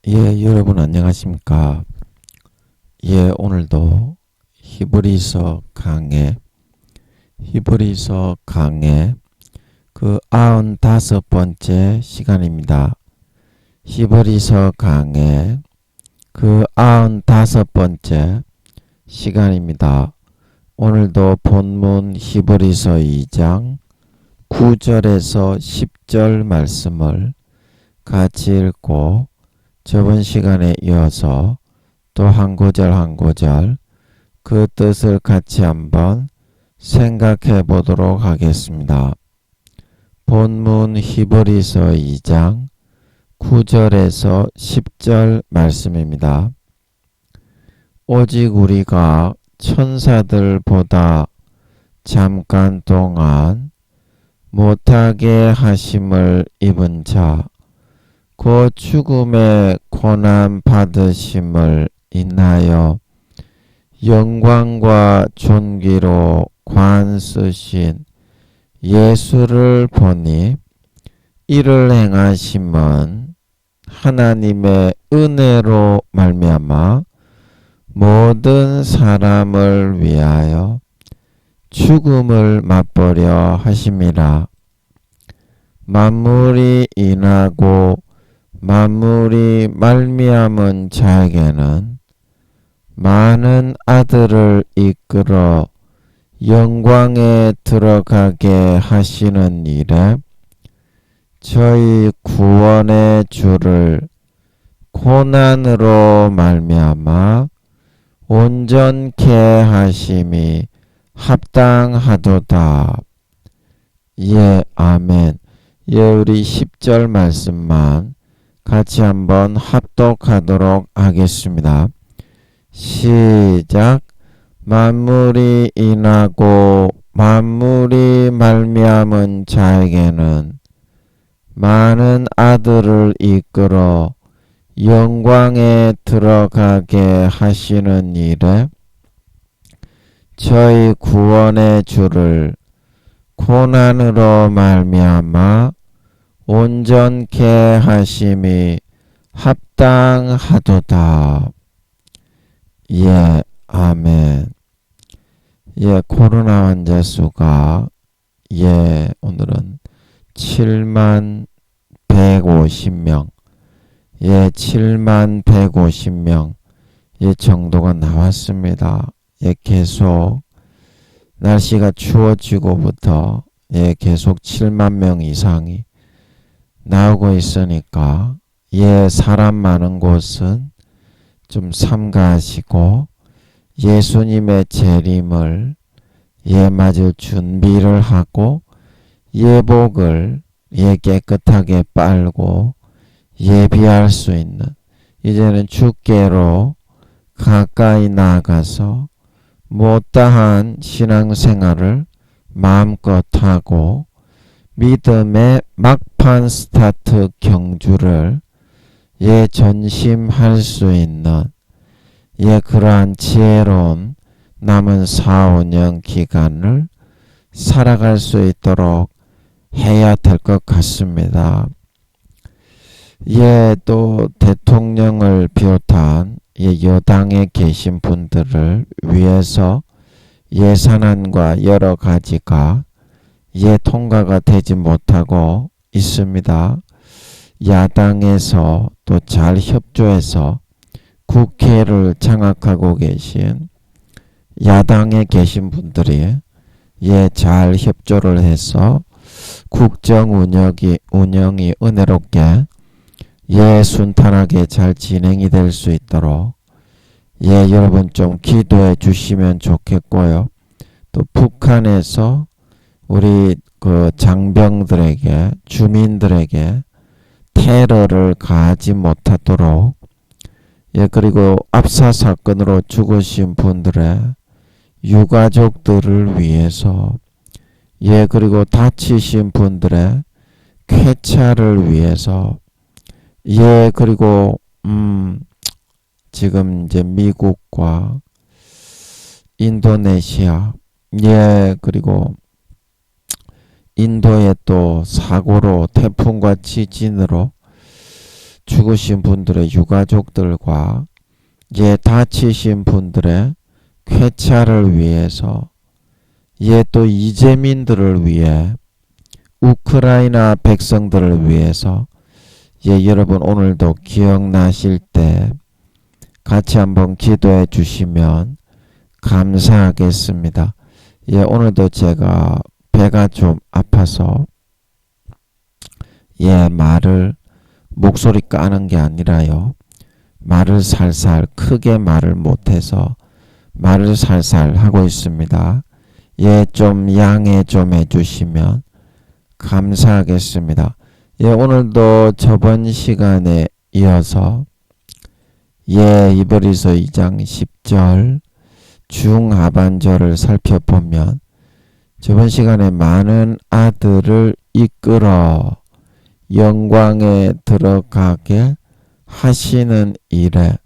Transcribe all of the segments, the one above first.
여러분 안녕하십니까? 오늘도 히브리서 강의 그 95번째 시간입니다. 히브리서 강의 그 95번째 시간입니다. 오늘도 본문 히브리서 2장 9절에서 10절 말씀을 같이 읽고 저번 시간에 이어서 또 한 구절 한 구절 그 뜻을 같이 한번 생각해 보도록 하겠습니다. 본문 히브리서 2장 9절에서 10절 말씀입니다. 오직 우리가 천사들보다 잠깐 동안 못하게 하심을 입은 자 곧 죽음의 고난 받으심을 인하여 영광과 존귀로 관 쓰신 예수를 보니 이를 행하심은 하나님의 은혜로 말미암아 모든 사람을 위하여 죽음을 맛보려 하심이라. 만물이 인하고 만물이 말미암은 자에게는 많은 아들을 이끌어 영광에 들어가게 하시는 일에 저희 구원의 주를 고난으로 말미암아 온전케 하심이 합당하도다. 아멘. 우리 10절 말씀만 같이 한번 합독하도록 하겠습니다. 시작. 만물이 인하고 만물이 말미암은 자에게는 많은 아들을 이끌어 영광에 들어가게 하시는 일에 저희 구원의 주를 고난으로 말미암아 온전케 하심이 합당하도다. 아멘. 코로나 환자 수가 오늘은 7만 150명 7만 150명 정도가 나왔습니다. 계속 날씨가 추워지고부터 계속 7만 명 이상이 나오고 있으니까 사람 많은 곳은 좀 삼가하시고 예수님의 재림을 맞을 준비를 하고 예복을 깨끗하게 빨고 예비할 수 있는 이제는 주께로 가까이 나아가서 못다한 신앙생활을 마음껏 하고 믿음의 막판 스타트 경주를 전심할 수 있는 그러한 지혜로운 남은 4, 5년 기간을 살아갈 수 있도록 해야 될 것 같습니다. 또 대통령을 비롯한 여당에 계신 분들을 위해서 예산안과 여러 가지가 통과가 되지 못하고 있습니다. 야당에서 또 잘 협조해서 국회를 장악하고 계신 야당에 계신 분들이 잘 협조를 해서 국정 운영이 은혜롭게 순탄하게 잘 진행이 될 수 있도록 여러분 좀 기도해 주시면 좋겠고요. 또 북한에서 우리 그 장병들에게 주민들에게 테러를 가하지 못하도록 그리고 압사 사건으로 죽으신 분들의 유가족들을 위해서 그리고 다치신 분들의 쾌차를 위해서 그리고 지금 이제 미국과 인도네시아 그리고 인도의 또 사고로 태풍과 지진으로 죽으신 분들의 유가족들과 다치신 분들의 쾌차를 위해서 또 이재민들을 위해 우크라이나 백성들을 위해서 여러분 오늘도 기억나실 때 같이 한번 기도해 주시면 감사하겠습니다. 오늘도 제가 배가 좀 아파서 목소리 까는 게 아니라요. 말을 살살 크게 말을 못해서 말을 살살 하고 있습니다. 좀 양해 좀 해주시면 감사하겠습니다. 오늘도 저번 시간에 이어서 이브리서 2장 10절 중하반절을 살펴보면 저번 시간에 많은 아들을 이끌어 영광에 들어가게 하시는 일에,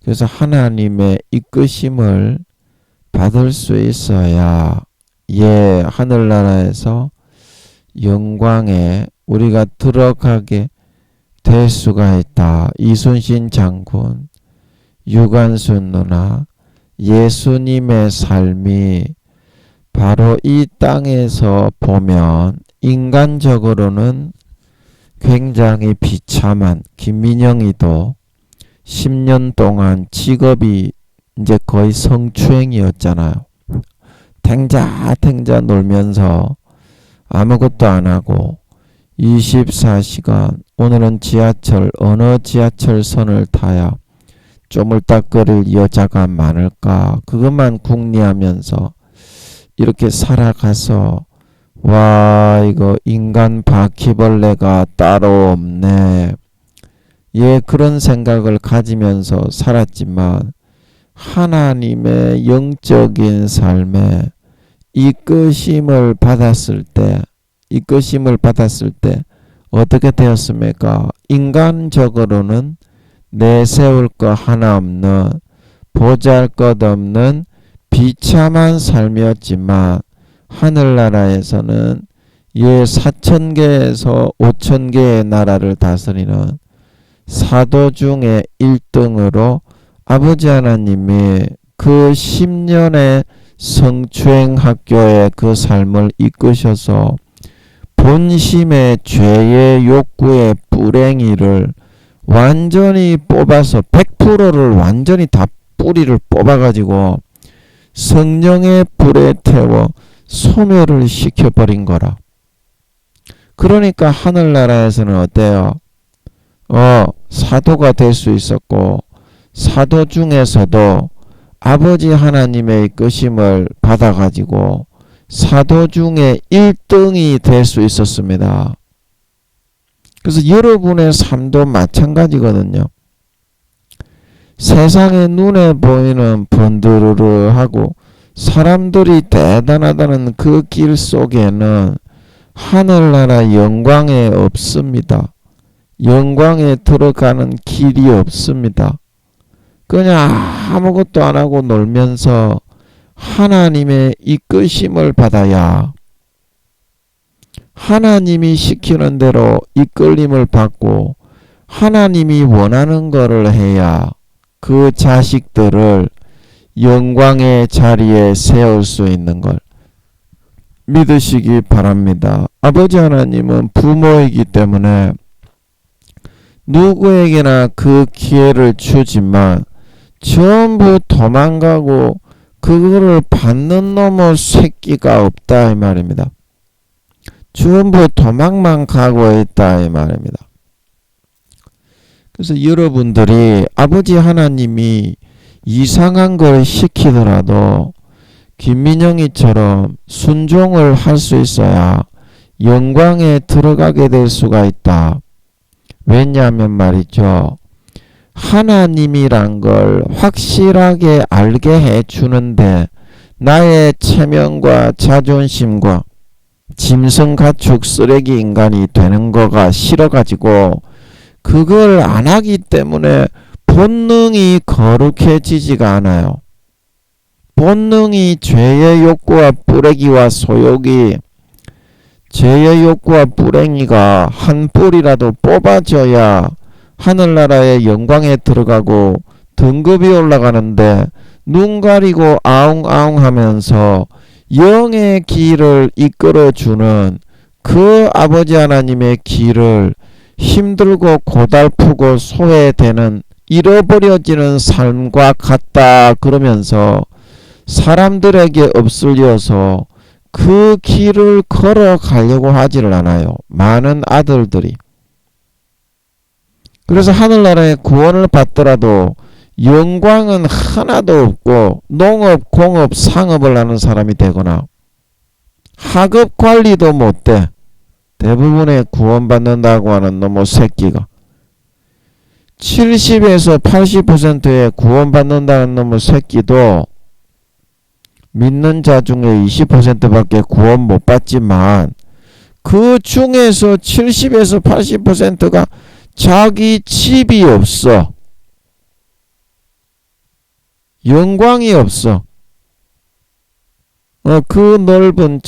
그래서 하나님의 이끄심을 받을 수 있어야 하늘나라에서 영광에 우리가 들어가게 될 수가 있다. 이순신 장군, 유관순 누나, 예수님의 삶이 바로 이 땅에서 보면 인간적으로는 굉장히 비참한, 김민영이도 10년 동안 직업이 이제 거의 성추행이었잖아요. 탱자 놀면서 아무것도 안 하고 24시간, 오늘은 어느 지하철선을 타야 쪼물딱거릴 여자가 많을까, 그것만 궁리하면서 이렇게 살아가서 이거 인간 바퀴벌레가 따로 없네. 그런 생각을 가지면서 살았지만 하나님의 영적인 삶에 이끄심을 받았을 때 어떻게 되었습니까? 인간적으로는 내세울 거 하나 없는 보잘것없는 비참한 삶이었지만 하늘나라에서는 4,000개에서 5,000개의 나라를 다스리는 사도 중에 1등으로 아버지 하나님이 그 10년의 성추행 학교의 그 삶을 이끄셔서 본심의 죄의 욕구의 뿌랭이를 완전히 뽑아서 100%를 완전히 다 뿌리를 뽑아가지고 성령의 불에 태워 소멸을 시켜버린 거라. 그러니까 하늘나라에서는 어때요? 사도가 될 수 있었고, 사도 중에서도 아버지 하나님의 이끄심을 받아가지고 사도 중에 1등이 될 수 있었습니다. 그래서 여러분의 삶도 마찬가지거든요. 세상에 눈에 보이는 번드르르하고 사람들이 대단하다는 그 길 속에는 하늘나라 영광에 없습니다. 영광에 들어가는 길이 없습니다. 그냥 아무것도 안 하고 놀면서 하나님의 이끄심을 받아야, 하나님이 시키는 대로 이끌림을 받고 하나님이 원하는 거를 해야 그 자식들을 영광의 자리에 세울 수 있는 걸 믿으시기 바랍니다. 아버지 하나님은 부모이기 때문에 누구에게나 그 기회를 주지만 전부 도망가고 그거를 받는 놈의 새끼가 없다 이 말입니다. 전부 도망만 가고 있다 이 말입니다. 그래서 여러분들이 아버지 하나님이 이상한 걸 시키더라도 김민영이처럼 순종을 할 수 있어야 영광에 들어가게 될 수가 있다. 왜냐하면 말이죠, 하나님이란 걸 확실하게 알게 해주는데 나의 체면과 자존심과 짐승가축 쓰레기 인간이 되는 거가 싫어가지고 그걸 안 하기 때문에 본능이 거룩해지지가 않아요. 본능이 죄의 욕구와 뿌레기와 소욕이, 죄의 욕구와 뿌랭이가 한 뿌리라도 뽑아져야 하늘나라의 영광에 들어가고 등급이 올라가는데 눈 가리고 아웅아웅 하면서 영의 길을 이끌어주는 그 아버지 하나님의 길을 힘들고 고달프고 소외되는 잃어버려지는 삶과 같다 그러면서 사람들에게 엎슬려서 그 길을 걸어가려고 하지를 않아요. 많은 아들들이. 그래서 하늘나라의 구원을 받더라도 영광은 하나도 없고 농업, 공업, 상업을 하는 사람이 되거나 학업 관리도 못돼. 대부분의 구원받는다고 하는 놈의 새끼가 70에서 80%의 구원받는다는 놈의 새끼도 믿는 자 중에 20%밖에 구원 못 받지만 그 중에서 70에서 80%가 자기 집이 없어. 영광이 없어. 그 넓은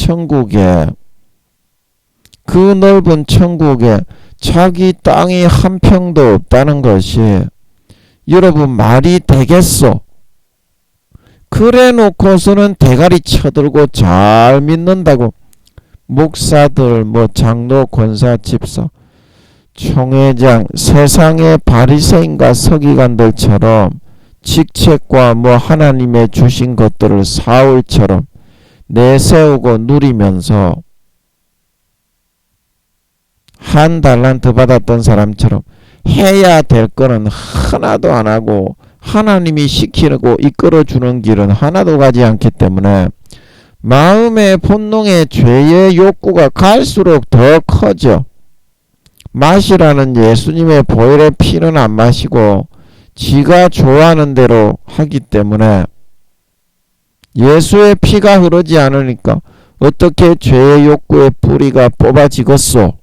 천국에 자기 땅이 한 평도 없다는 것이 여러분 말이 되겠소? 그래 놓고서는 대가리 쳐들고 잘 믿는다고 목사들 장로 권사 집사 총회장 세상의 바리새인과 서기관들처럼 직책과 하나님의 주신 것들을 사울처럼 내세우고 누리면서 한 달란트 받았던 사람처럼 해야 될 거는 하나도 안 하고 하나님이 시키고 이끌어주는 길은 하나도 가지 않기 때문에 마음의 본능의 죄의 욕구가 갈수록 더 커져. 마시라는 예수님의 보혈의 피는 안 마시고 지가 좋아하는 대로 하기 때문에 예수의 피가 흐르지 않으니까 어떻게 죄의 욕구의 뿌리가 뽑아지겠소?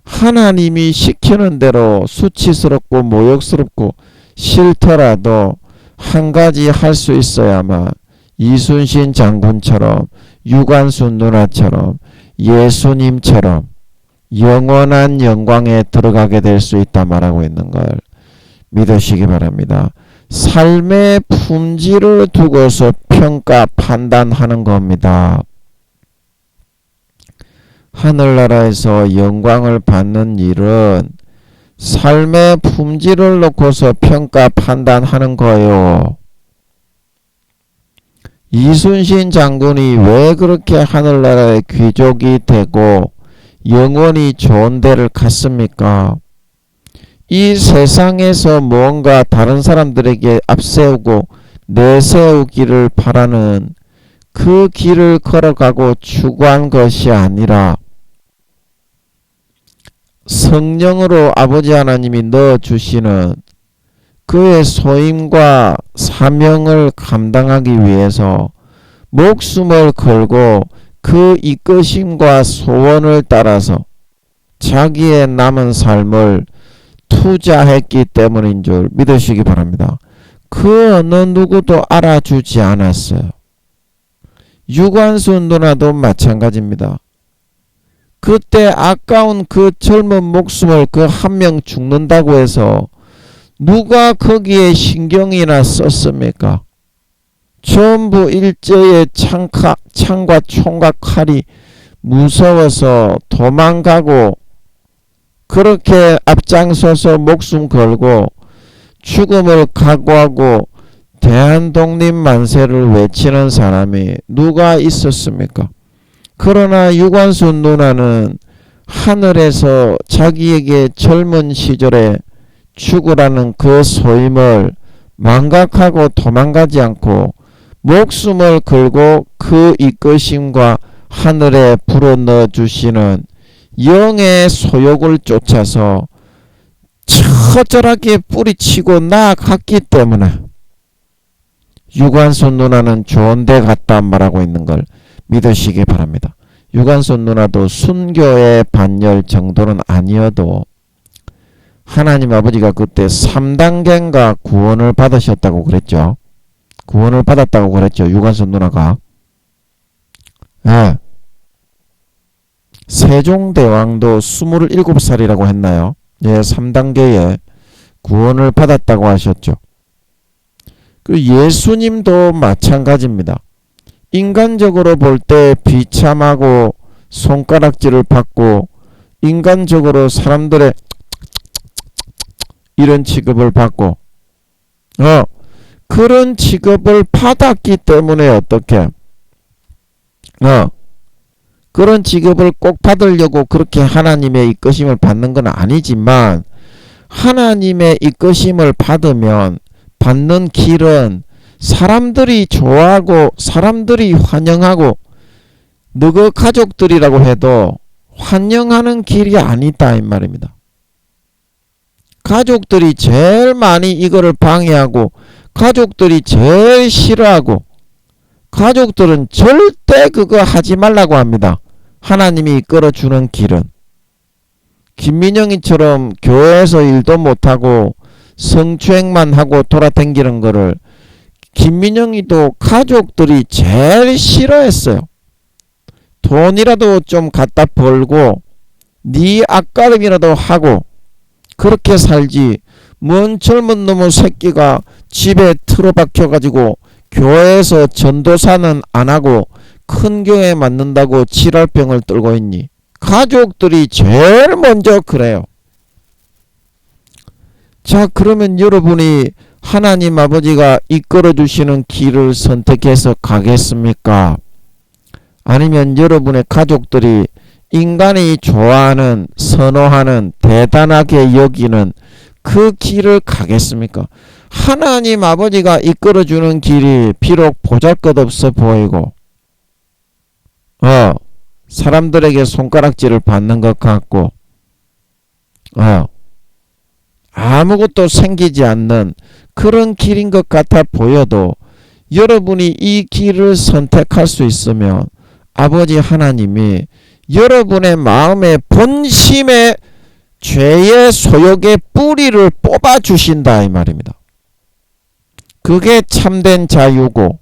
하나님이 시키는 대로 수치스럽고 모욕스럽고 싫더라도 한 가지 할 수 있어야만 이순신 장군처럼 유관순 누나처럼 예수님처럼 영원한 영광에 들어가게 될 수 있다 말하고 있는 걸 믿으시기 바랍니다. 삶의 품질을 두고서 평가 판단하는 겁니다. 하늘나라에서 영광을 받는 일은 삶의 품질을 놓고서 평가 판단하는 거예요. 이순신 장군이 왜 그렇게 하늘나라의 귀족이 되고 영원히 좋은 데를 갔습니까? 이 세상에서 무언가 다른 사람들에게 앞세우고 내세우기를 바라는 그 길을 걸어가고 추구한 것이 아니라 성령으로 아버지 하나님이 넣어주시는 그의 소임과 사명을 감당하기 위해서 목숨을 걸고 그 이끄심과 소원을 따라서 자기의 남은 삶을 투자했기 때문인 줄 믿으시기 바랍니다. 그 어느 누구도 알아주지 않았어요. 유관순 누나도 마찬가지입니다. 그때 아까운 그 젊은 목숨을 그 한 명 죽는다고 해서 누가 거기에 신경이나 썼습니까? 전부 일제의 창과 총과 칼이 무서워서 도망가고 그렇게 앞장서서 목숨 걸고 죽음을 각오하고 대한독립 만세를 외치는 사람이 누가 있었습니까? 그러나 유관순 누나는 하늘에서 자기에게 젊은 시절에 죽으라는 그 소임을 망각하고 도망가지 않고 목숨을 걸고 그 이끄심과 하늘에 불어넣어 주시는 영의 소욕을 쫓아서 처절하게 뿌리치고 나아갔기 때문에 유관순 누나는 좋은 데 갔다 말하고 있는 걸 믿으시기 바랍니다. 유관순 누나도 순교의 반열 정도는 아니어도 하나님 아버지가 그때 3단계인가 구원을 받으셨다고 그랬죠. 구원을 받았다고 그랬죠. 유관순 누나가. 세종대왕도 27살이라고 했나요? 예, 3단계의 구원을 받았다고 하셨죠. 그 예수님도 마찬가지입니다. 인간적으로 볼 때 비참하고 손가락질을 받고 인간적으로 사람들의 이런 취급을 받고 그런 취급을 받았기 때문에 어떻게 그런 취급을 꼭 받으려고 그렇게 하나님의 이끄심을 받는 건 아니지만 하나님의 이끄심을 받으면 받는 길은 사람들이 좋아하고 사람들이 환영하고 너그 가족들이라고 해도 환영하는 길이 아니다 이 말입니다. 가족들이 제일 많이 이거를 방해하고 가족들이 제일 싫어하고 가족들은 절대 그거 하지 말라고 합니다. 하나님이 이끌어주는 길은. 김민영이처럼 교회에서 일도 못하고 성추행만 하고 돌아다니는 거를 김민영이도 가족들이 제일 싫어했어요. 돈이라도 좀 갖다 벌고 네 앞가림이라도 하고 그렇게 살지 뭔 젊은 놈의 새끼가 집에 틀어박혀가지고 교회에서 전도사는 안하고 큰 교회 맞는다고 지랄병을 떨고 있니. 가족들이 제일 먼저 그래요. 자, 그러면 여러분이 하나님 아버지가 이끌어 주시는 길을 선택해서 가겠습니까? 아니면 여러분의 가족들이 인간이 좋아하는 선호하는 대단하게 여기는 그 길을 가겠습니까? 하나님 아버지가 이끌어 주는 길이 비록 보잘것없어 보이고 사람들에게 손가락질을 받는 것 같고 아무것도 생기지 않는 그런 길인 것 같아 보여도 여러분이 이 길을 선택할 수 있으면 아버지 하나님이 여러분의 마음의 본심의 죄의 소욕의 뿌리를 뽑아주신다 이 말입니다. 그게 참된 자유고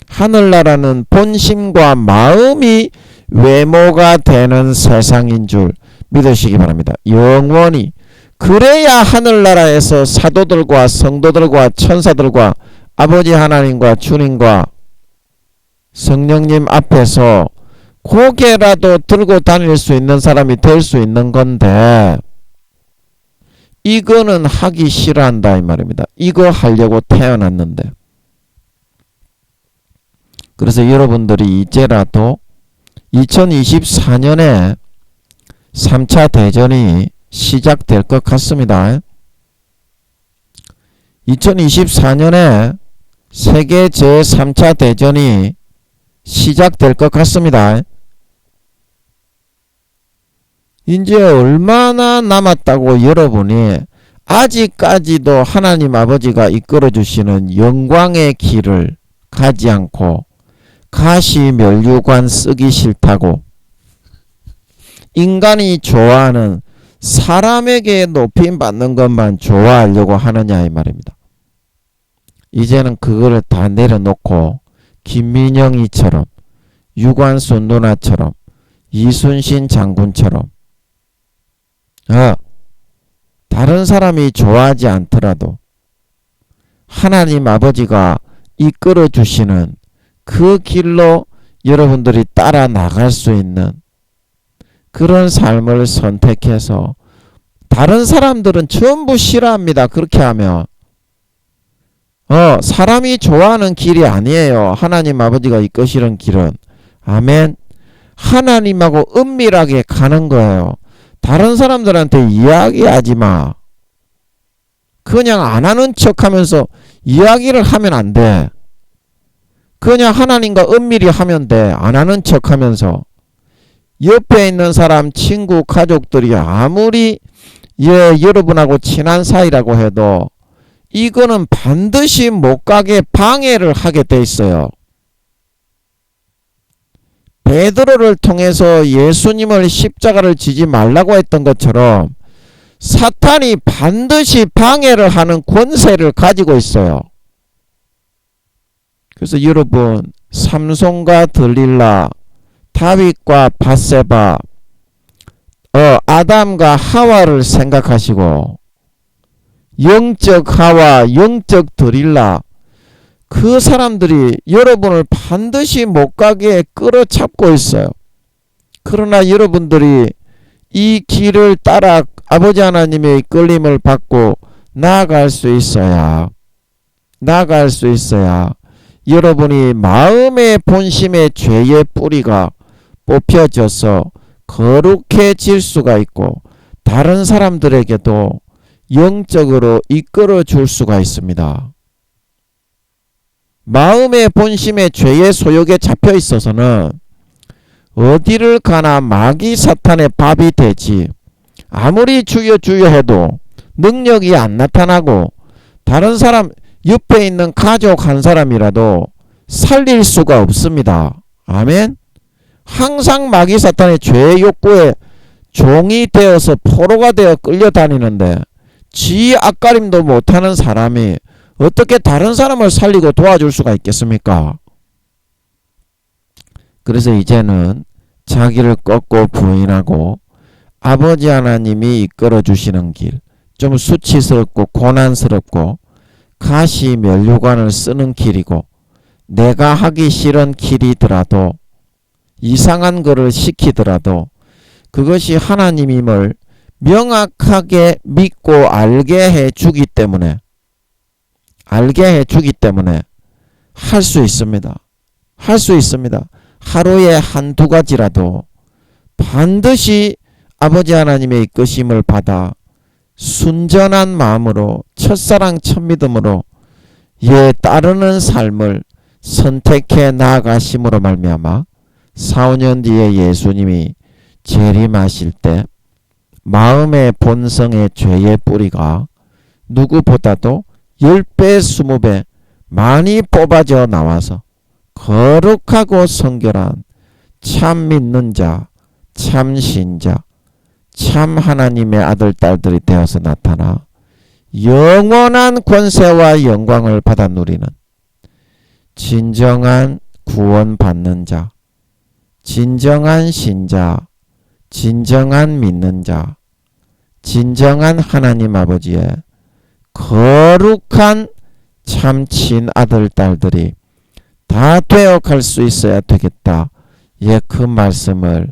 하늘나라는 본심과 마음이 외모가 되는 세상인 줄 믿으시기 바랍니다. 영원히. 그래야 하늘나라에서 사도들과 성도들과 천사들과 아버지 하나님과 주님과 성령님 앞에서 고개라도 들고 다닐 수 있는 사람이 될 수 있는 건데 이거는 하기 싫어한다 이 말입니다. 이거 하려고 태어났는데. 그래서 여러분들이 이제라도 2024년에 3차 대전이 시작될 것 같습니다. 2024년에 세계 제3차 대전이 시작될 것 같습니다. 이제 얼마나 남았다고 여러분이 아직까지도 하나님 아버지가 이끌어 주시는 영광의 길을 가지 않고 가시면류관 쓰기 싫다고 인간이 좋아하는 사람에게 높임받는 것만 좋아하려고 하느냐 이 말입니다. 이제는 그거를 다 내려놓고 김민영이처럼 유관순 누나처럼 이순신 장군처럼 다른 사람이 좋아하지 않더라도 하나님 아버지가 이끌어 주시는 그 길로 여러분들이 따라 나갈 수 있는 그런 삶을 선택해서 다른 사람들은 전부 싫어합니다. 그렇게 하면 사람이 좋아하는 길이 아니에요. 하나님 아버지가 이끄시는 길은. 아멘. 하나님하고 은밀하게 가는 거예요. 다른 사람들한테 이야기하지 마. 그냥 안 하는 척 하면서 이야기를 하면 안 돼. 그냥 하나님과 은밀히 하면 돼. 안 하는 척 하면서. 옆에 있는 사람, 친구, 가족들이 아무리 여러분하고 친한 사이라고 해도 이거는 반드시 못 가게 방해를 하게 돼 있어요. 베드로를 통해서 예수님을 십자가를 지지 말라고 했던 것처럼 사탄이 반드시 방해를 하는 권세를 가지고 있어요. 그래서 여러분 삼손과 들릴라, 다윗과 밧세바, 아담과 하와를 생각하시고 영적 하와, 영적 드릴라, 그 사람들이 여러분을 반드시 못 가게 끌어잡고 있어요. 그러나 여러분들이 이 길을 따라 아버지 하나님의 이끌림을 받고 나아갈 수 있어야 여러분이 마음의 본심의 죄의 뿌리가 뽑혀져서 거룩해질 수가 있고 다른 사람들에게도 영적으로 이끌어 줄 수가 있습니다. 마음의 본심의 죄의 소욕에 잡혀 있어서는 어디를 가나 마귀 사탄의 밥이 되지, 아무리 주여 주여 해도 능력이 안 나타나고 다른 사람 옆에 있는 가족 한 사람이라도 살릴 수가 없습니다. 아멘. 항상 마귀 사탄의 죄의 욕구에 종이 되어서 포로가 되어 끌려다니는데 지 앞가림도 못하는 사람이 어떻게 다른 사람을 살리고 도와줄 수가 있겠습니까? 그래서 이제는 자기를 꺾고 부인하고 아버지 하나님이 이끌어 주시는 길, 좀 수치스럽고 고난스럽고 가시 면류관을 쓰는 길이고 내가 하기 싫은 길이더라도 이상한 거를 시키더라도 그것이 하나님임을 명확하게 믿고 알게 해주기 때문에 할 수 있습니다. 하루에 한두 가지라도 반드시 아버지 하나님의 이끄심을 받아 순전한 마음으로 첫사랑 첫믿음으로 따르는 삶을 선택해 나아가심으로 말미암아 4, 5년 뒤에 예수님이 재림하실 때 마음의 본성의 죄의 뿌리가 누구보다도 10배, 20배 많이 뽑아져 나와서 거룩하고 성결한 참 믿는 자, 참 신자, 참 하나님의 아들, 딸들이 되어서 나타나 영원한 권세와 영광을 받아 누리는 진정한 구원받는 자, 진정한 신자, 진정한 믿는 자, 진정한 하나님 아버지의 거룩한 참 친아들, 딸들이 다 되어갈 수 있어야 되겠다. 그 말씀을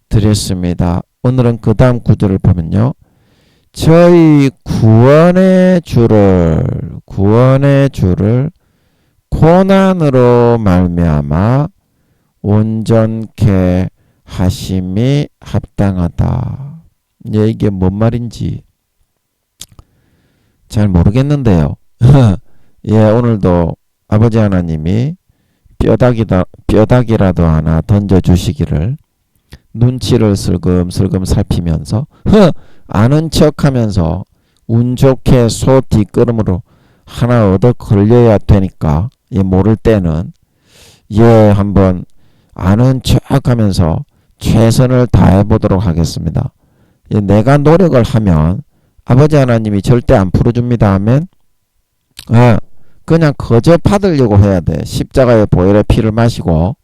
드렸습니다. 오늘은 그 다음 구절을 보면요. 저희 구원의 주를 고난으로 말미암아 온전케 하심이 합당하다. 이게 뭔 말인지 잘 모르겠는데요. 오늘도 아버지 하나님이 뼈다귀라도 하나 던져주시기를 눈치를 슬금슬금 살피면서 아는 척하면서 운 좋게 소 뒷걸음으로 하나 얻어 걸려야 되니까 모를 때는 한번 아는 척하면서 최선을 다해보도록 하겠습니다. 내가 노력을 하면 아버지 하나님이 절대 안 풀어줍니다. 아멘. 그냥 거저 받으려고 해야 돼. 십자가의 보혈의 피를 마시고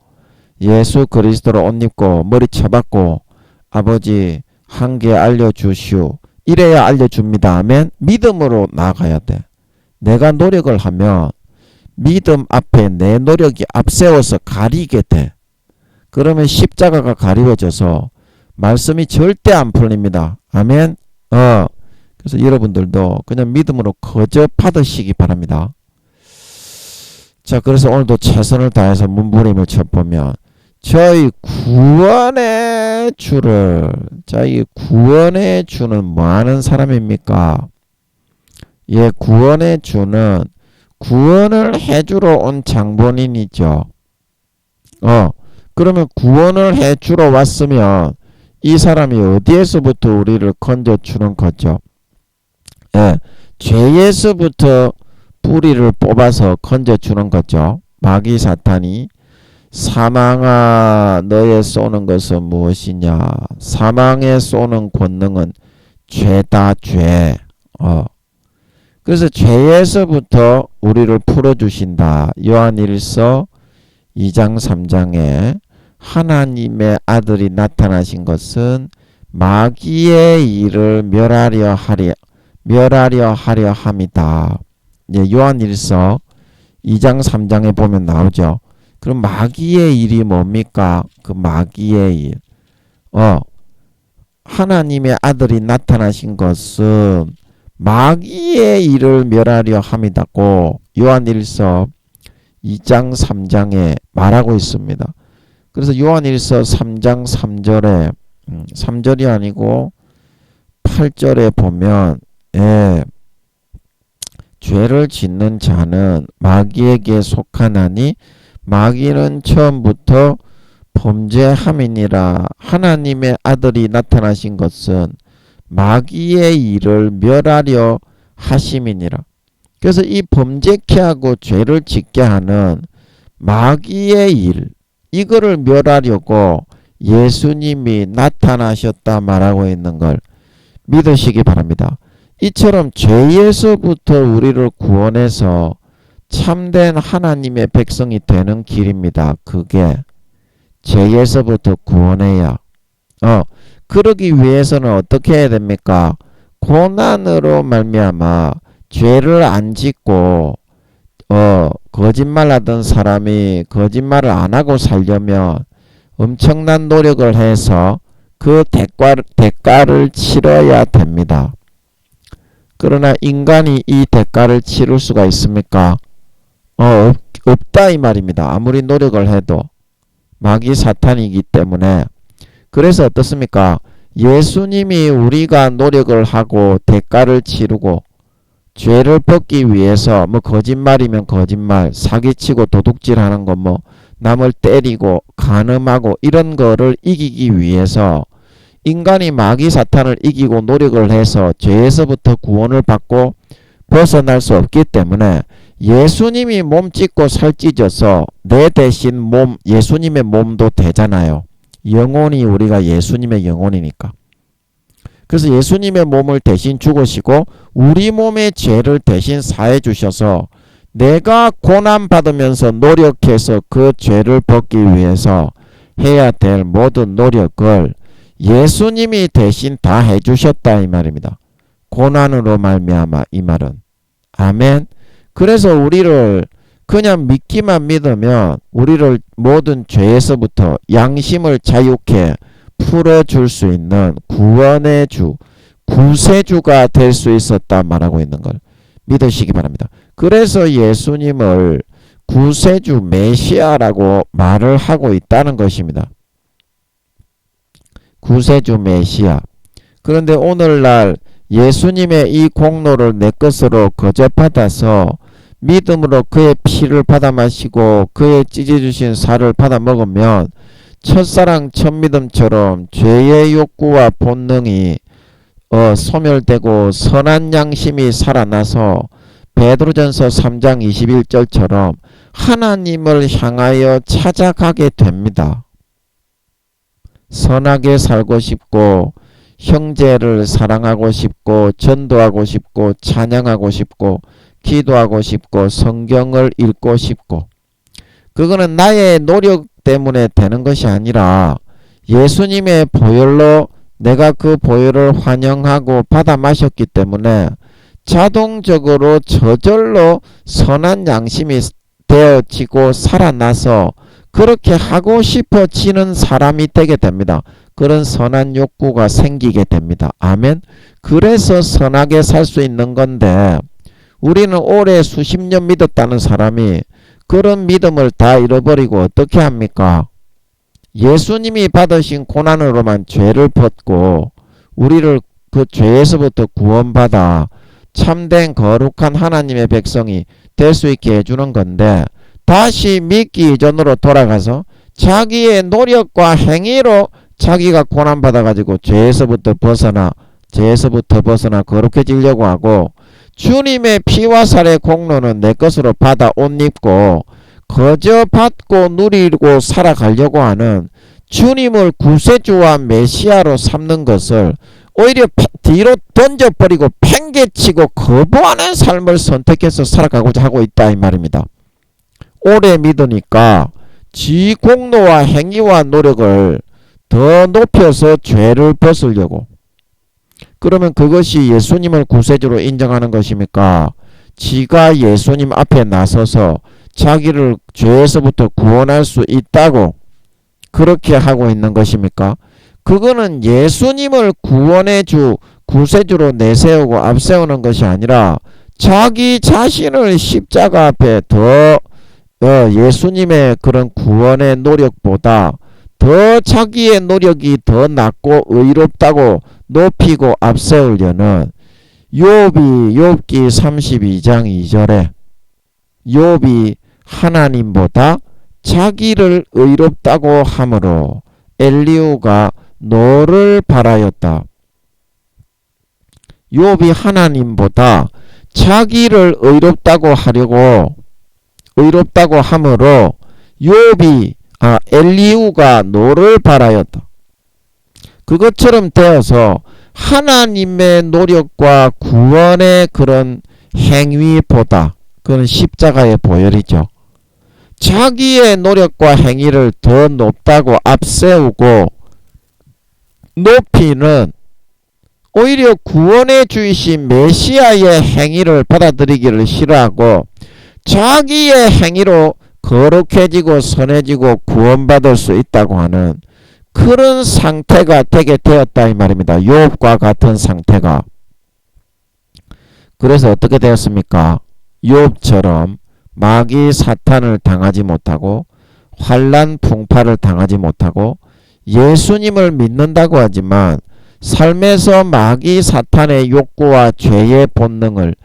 예수 그리스도로 옷 입고 머리 쳐박고 아버지 한계 알려주시오. 이래야 알려줍니다. 아멘. 믿음으로 나아가야 돼. 내가 노력을 하면 믿음 앞에 내 노력이 앞세워서 가리게 돼. 그러면 십자가가 가리워져서 말씀이 절대 안 풀립니다. 아멘. 그래서 여러분들도 그냥 믿음으로 거저 받으시기 바랍니다. 자, 그래서 오늘도 최선을 다해서 문부림을 쳐보면 저희 구원의 주를, 이 구원의 주는 뭐하는 사람입니까? 구원의 주는 구원을 해주러 온 장본인이죠. 그러면 구원을 해주러 왔으면 이 사람이 어디에서부터 우리를 건져주는 거죠? 죄에서부터 뿌리를 뽑아서 건져주는 거죠. 마귀 사탄이 사망아 너의 쏘는 것은 무엇이냐? 사망에 쏘는 권능은 죄다 죄. 그래서 죄에서부터 우리를 풀어주신다. 요한일서 2장 3장에 하나님의 아들이 나타나신 것은 마귀의 일을 멸하려 하려 함이다. 예, 요한일서 2장 3장에 보면 나오죠. 그럼 마귀의 일이 뭡니까? 그 마귀의 일. 하나님의 아들이 나타나신 것은 마귀의 일을 멸하려 함이다고 요한일서 2장 3장에 말하고 있습니다. 그래서 요한일서 3장 3절에 3절이 아니고 8절에 보면 죄를 짓는 자는 마귀에게 속하나니 마귀는 처음부터 범죄함이니라. 하나님의 아들이 나타나신 것은 마귀의 일을 멸하려 하심이니라. 그래서 이 범죄케 하고 죄를 짓게 하는 마귀의 일, 이거를 멸하려고 예수님이 나타나셨다 말하고 있는 걸 믿으시기 바랍니다. 이처럼 죄에서부터 우리를 구원해서 참된 하나님의 백성이 되는 길입니다. 그게 죄에서부터 구원해야. 그러기 위해서는 어떻게 해야 됩니까? 고난으로 말미암아 죄를 안 짓고 거짓말하던 사람이 거짓말을 안 하고 살려면 엄청난 노력을 해서 그 대가를 치러야 됩니다. 그러나 인간이 이 대가를 치를 수가 있습니까? 없다 이 말입니다. 아무리 노력을 해도 마귀 사탄이기 때문에. 그래서 어떻습니까? 예수님이 우리가 노력을 하고 대가를 치르고 죄를 벗기 위해서 거짓말이면 거짓말, 사기치고 도둑질하는 거 남을 때리고 간음하고 이런 거를 이기기 위해서 인간이 마귀 사탄을 이기고 노력을 해서 죄에서부터 구원을 받고 벗어날 수 없기 때문에 예수님이 몸 찢고 살 찢어서 내 대신 예수님의 몸도 되잖아요. 영혼이 우리가 예수님의 영혼이니까. 그래서 예수님의 몸을 대신 죽으시고 우리 몸의 죄를 대신 사해 주셔서 내가 고난받으면서 노력해서 그 죄를 벗기 위해서 해야 될 모든 노력을 예수님이 대신 다 해주셨다 이 말입니다. 고난으로 말미암아 이 말은. 아멘. 그래서 우리를 그냥 믿기만 믿으면 우리를 모든 죄에서부터 양심을 자유케 풀어줄 수 있는 구원의 주, 구세주가 될 수 있었다 말하고 있는 걸 믿으시기 바랍니다. 그래서 예수님을 구세주 메시아라고 말을 하고 있다는 것입니다. 구세주 메시아. 그런데 오늘날 예수님의 이 공로를 내 것으로 거저받아서 믿음으로 그의 피를 받아 마시고 그의 찢어주신 살을 받아 먹으면 첫사랑 첫믿음처럼 죄의 욕구와 본능이 소멸되고 선한 양심이 살아나서 베드로전서 3장 21절처럼 하나님을 향하여 찾아가게 됩니다. 선하게 살고 싶고 형제를 사랑하고 싶고 전도하고 싶고 찬양하고 싶고 기도하고 싶고 성경을 읽고 싶고, 그거는 나의 노력 때문에 되는 것이 아니라 예수님의 보혈로 내가 그 보혈을 환영하고 받아 마셨기 때문에 자동적으로 저절로 선한 양심이 되어지고 살아나서 그렇게 하고 싶어지는 사람이 되게 됩니다. 그런 선한 욕구가 생기게 됩니다. 아멘. 그래서 선하게 살 수 있는 건데 우리는 오래 수십 년 믿었다는 사람이 그런 믿음을 다 잃어버리고 어떻게 합니까? 예수님이 받으신 고난으로만 죄를 벗고 우리를 그 죄에서부터 구원받아 참된 거룩한 하나님의 백성이 될 수 있게 해주는 건데, 다시 믿기 이전으로 돌아가서 자기의 노력과 행위로 자기가 고난받아가지고 죄에서부터 벗어나 거룩해지려고 하고, 주님의 피와 살의 공로는 내 것으로 받아 옷 입고 거저 받고 누리고 살아가려고 하는 주님을 구세주와 메시아로 삼는 것을 오히려 뒤로 던져버리고 팽개치고 거부하는 삶을 선택해서 살아가고자 하고 있다 이 말입니다. 오래 믿으니까 지 공로와 행위와 노력을 더 높여서 죄를 벗으려고. 그러면 그것이 예수님을 구세주로 인정하는 것입니까? 지가 예수님 앞에 나서서 자기를 죄에서부터 구원할 수 있다고 그렇게 하고 있는 것입니까? 그거는 예수님을 구원해 주 구세주로 내세우고 앞세우는 것이 아니라 자기 자신을 십자가 앞에 더 예수님의 그런 구원의 노력보다 더 자기의 노력이 더 낫고 의롭다고 높이고 앞세우려는 욥기 32장 2절에 욥이 하나님보다 자기를 의롭다고 함으로 엘리후가 너를 바라였다. 욥이 하나님보다 자기를 의롭다고 함으로 엘리후가 너를 바라였다. 그것처럼 되어서 하나님의 노력과 구원의 그런 행위보다, 그건 십자가의 보혈이죠. 자기의 노력과 행위를 더 높다고 앞세우고 높이는 오히려 구원의 주이신 메시아의 행위를 받아들이기를 싫어하고 자기의 행위로 거룩해지고 선해지고 구원받을 수 있다고 하는 그런 상태가 되게 되었다 이 말입니다. 욥과 같은 상태가. 그래서 어떻게 되었습니까? 욥처럼 마귀 사탄을 당하지 못하고 환난 풍파를 당하지 못하고 예수님을 믿는다고 하지만 삶에서 마귀 사탄의 욕구와 죄의 본능을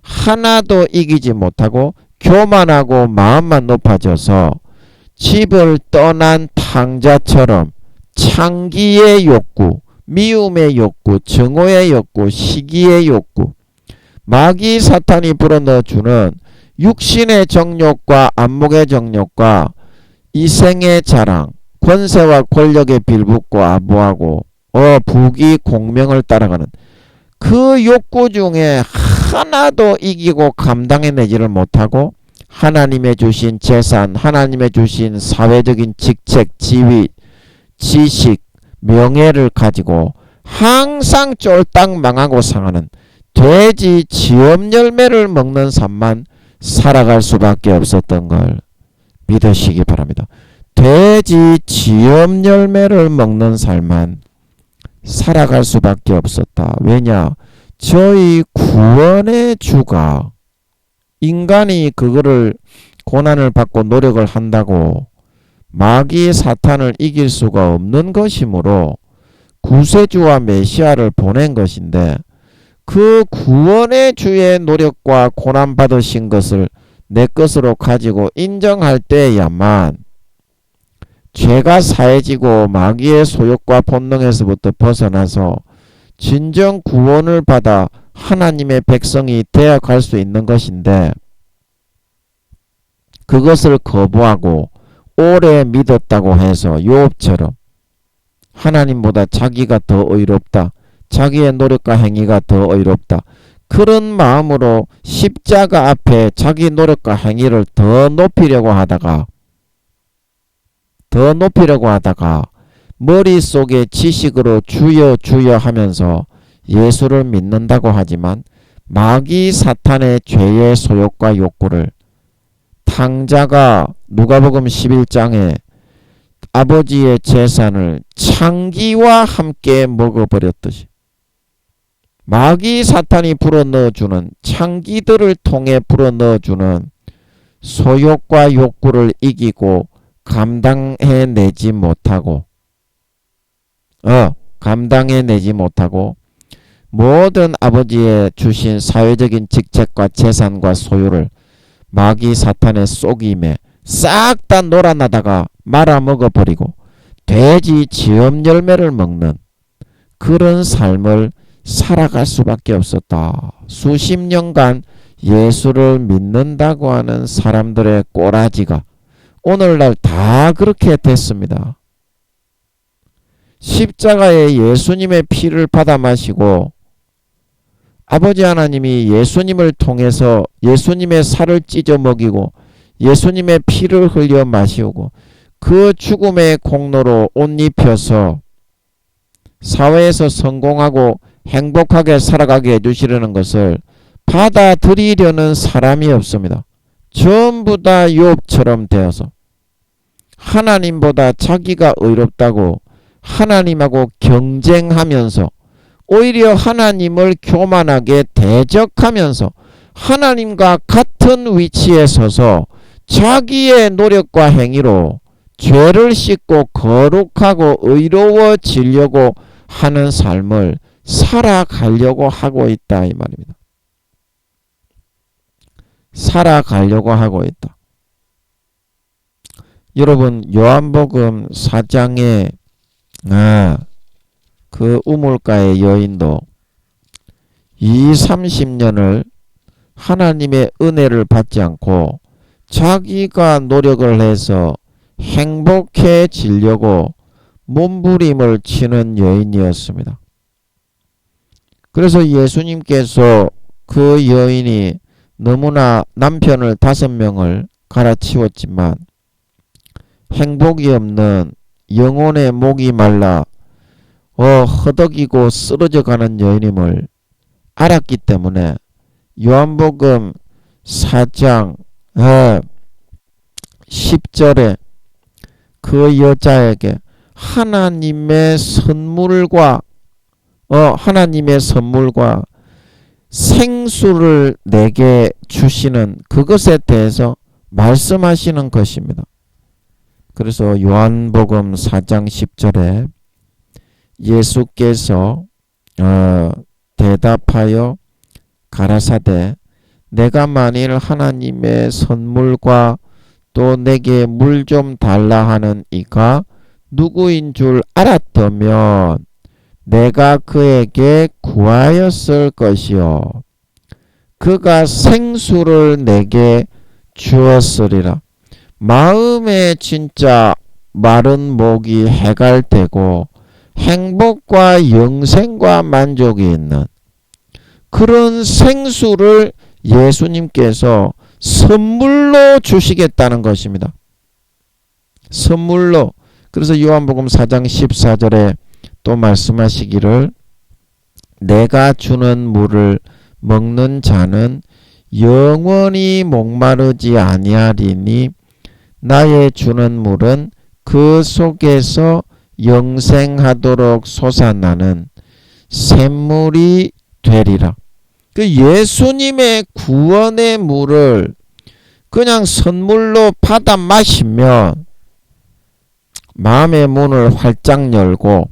하나도 이기지 못하고 교만하고 마음만 높아져서 집을 떠난 탕자처럼 창기의 욕구, 미움의 욕구, 증오의 욕구, 시기의 욕구, 마귀 사탄이 불어넣어주는 육신의 정욕과 안목의 정욕과 이생의 자랑, 권세와 권력의 빌붙고 아부하고 부귀 공명을 따라가는 그 욕구 중에 하나도 이기고 감당해내지를 못하고 하나님의 주신 재산, 하나님의 주신 사회적인 직책, 지위, 지식, 명예를 가지고 항상 쫄딱 망하고 상하는 돼지 지엄 열매를 먹는 삶만 살아갈 수밖에 없었던 걸 믿으시기 바랍니다. 돼지 지엄 열매를 먹는 삶만 살아갈 수밖에 없었다. 왜냐? 저희 구원의 주가 인간이 그거를 고난을 받고 노력을 한다고 마귀 사탄을 이길 수가 없는 것이므로 구세주와 메시아를 보낸 것인데 그 구원의 주의 노력과 고난 받으신 것을 내 것으로 가지고 인정할 때야만 죄가 사해지고 마귀의 소욕과 본능에서부터 벗어나서 진정 구원을 받아 하나님의 백성이 되어갈 수 있는 것인데 그것을 거부하고 오래 믿었다고 해서 욥처럼 하나님보다 자기가 더 의롭다, 자기의 노력과 행위가 더 의롭다, 그런 마음으로 십자가 앞에 자기 노력과 행위를 더 높이려고 하다가 머릿속에 지식으로 주여 주여 하면서 예수를 믿는다고 하지만 마귀 사탄의 죄의 소욕과 욕구를 탕자가 누가복음 11장에 아버지의 재산을 창기와 함께 먹어버렸듯이 마귀 사탄이 불어넣어주는 창기들을 통해 불어넣어주는 소욕과 욕구를 이기고 감당해내지 못하고 모든 아버지의 주신 사회적인 직책과 재산과 소유를 마귀 사탄의 속임에 싹 다 놀아나다가 말아먹어버리고 돼지 지엄 열매를 먹는 그런 삶을 살아갈 수밖에 없었다. 수십 년간 예수를 믿는다고 하는 사람들의 꼬라지가 오늘날 다 그렇게 됐습니다. 십자가에 예수님의 피를 받아 마시고 아버지 하나님이 예수님을 통해서 예수님의 살을 찢어 먹이고 예수님의 피를 흘려 마시고 그 죽음의 공로로 옷 입혀서 사회에서 성공하고 행복하게 살아가게 해주시려는 것을 받아들이려는 사람이 없습니다. 전부 다 욥처럼 되어서 하나님보다 자기가 의롭다고 하나님하고 경쟁하면서 오히려 하나님을 교만하게 대적하면서 하나님과 같은 위치에 서서 자기의 노력과 행위로 죄를 씻고 거룩하고 의로워지려고 하는 삶을 살아가려고 하고 있다 이 말입니다. 살아가려고 하고 있다. 여러분 요한복음 4장에 그 우물가의 여인도 30년을 하나님의 은혜를 받지 않고 자기가 노력을 해서 행복해지려고 몸부림을 치는 여인이었습니다. 그래서 예수님께서 그 여인이 너무나 남편을 5명을 갈아치웠지만 행복이 없는 영혼의 목이 말라 허덕이고 쓰러져 가는 여인임을 알았기 때문에 요한복음 4장 10절에 그 여자에게 하나님의 선물과 생수를 내게 주시는 그것에 대해서 말씀하시는 것입니다. 그래서 요한복음 4장 10절에 예수께서 대답하여 가라사대 내가 만일 하나님의 선물과 또 내게 물 좀 달라 하는 이가 누구인 줄 알았다면 내가 그에게 구하였을 것이요 그가 생수를 내게 주었으리라. 마음에 진짜 마른 목이 해갈되고 행복과 영생과 만족이 있는 그런 생수를 예수님께서 선물로 주시겠다는 것입니다. 선물로. 그래서 요한복음 4장 14절에 또 말씀하시기를 내가 주는 물을 먹는 자는 영원히 목마르지 아니하리니 나의 주는 물은 그 속에서 영생하도록 솟아나는 샘물이 되리라. 그 예수님의 구원의 물을 그냥 선물로 받아 마시면 마음의 문을 활짝 열고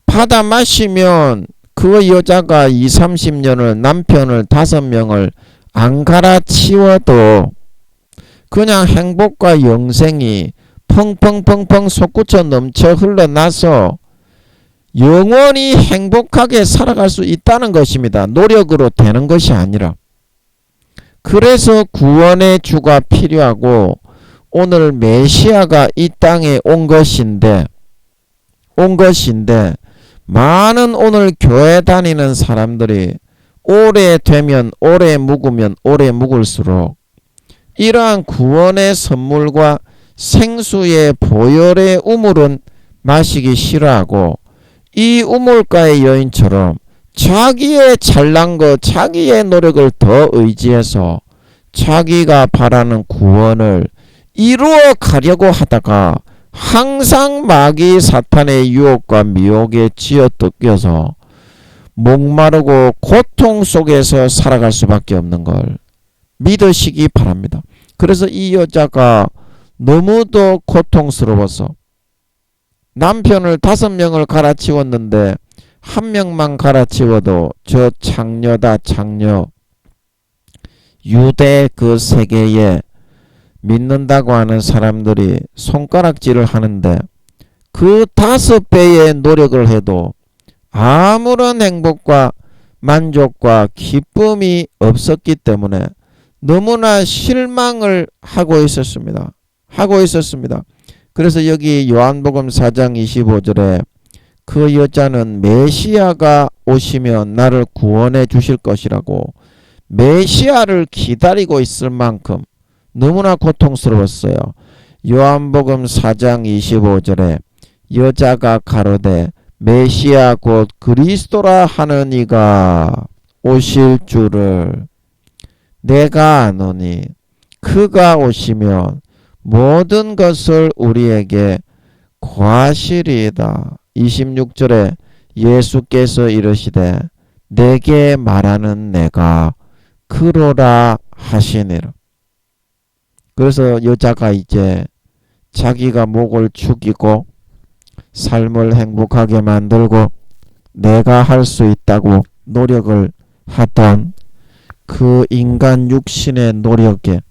받아 마시면 그 여자가 30년을 남편을 5명을 안 갈아치워도 그냥 행복과 영생이 펑펑펑펑 솟구쳐 넘쳐 흘러나서 영원히 행복하게 살아갈 수 있다는 것입니다. 노력으로 되는 것이 아니라. 그래서 구원의 주가 필요하고 오늘 메시아가 이 땅에 온 것인데 많은 오늘 교회 다니는 사람들이 오래되면 오래 묵으면 오래 묵을수록 이러한 구원의 선물과 생수의 보혈의 우물은 마시기 싫어하고 이 우물가의 여인처럼 자기의 잘난 것, 자기의 노력을 더 의지해서 자기가 바라는 구원을 이루어 가려고 하다가 항상 마귀 사탄의 유혹과 미혹에 쥐어뜯겨서 목마르고 고통 속에서 살아갈 수밖에 없는 걸 믿으시기 바랍니다. 그래서 이 여자가 너무도 고통스러워서 남편을 5명을 갈아치웠는데 1명만 갈아치워도 저 창녀다 창녀 유대 그 세계에 믿는다고 하는 사람들이 손가락질을 하는데 그 5배의 노력을 해도 아무런 행복과 만족과 기쁨이 없었기 때문에 너무나 실망을 하고 있었습니다. 그래서 여기 요한복음 4장 25절에 그 여자는 메시아가 오시면 나를 구원해 주실 것이라고 메시아를 기다리고 있을 만큼 너무나 고통스러웠어요. 요한복음 4장 25절에 여자가 가로되 메시아 곧 그리스도라 하는 이가 오실 줄을 내가 아노니 그가 오시면 모든 것을 우리에게 고하시리이다. 26절에 예수께서 이르시되 내게 말하는 내가 그로라 하시니라. 그래서 여자가 이제 자기가 목을 축이고 삶을 행복하게 만들고 내가 할 수 있다고 노력을 하던 그 인간 육신의 노력에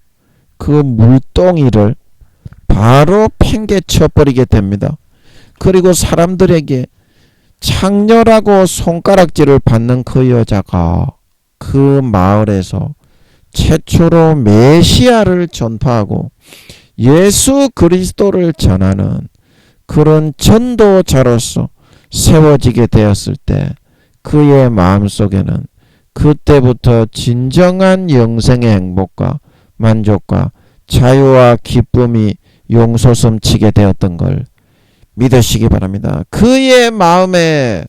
그 물동이를 바로 팽개쳐 버리게 됩니다. 그리고 사람들에게 창렬하고 손가락질을 받는 그 여자가 그 마을에서 최초로 메시아를 전파하고 예수 그리스도를 전하는 그런 전도자로서 세워지게 되었을 때 그의 마음속에는 그때부터 진정한 영생의 행복과 만족과 자유와 기쁨이 용솟음치게 되었던 걸 믿으시기 바랍니다. 그의 마음에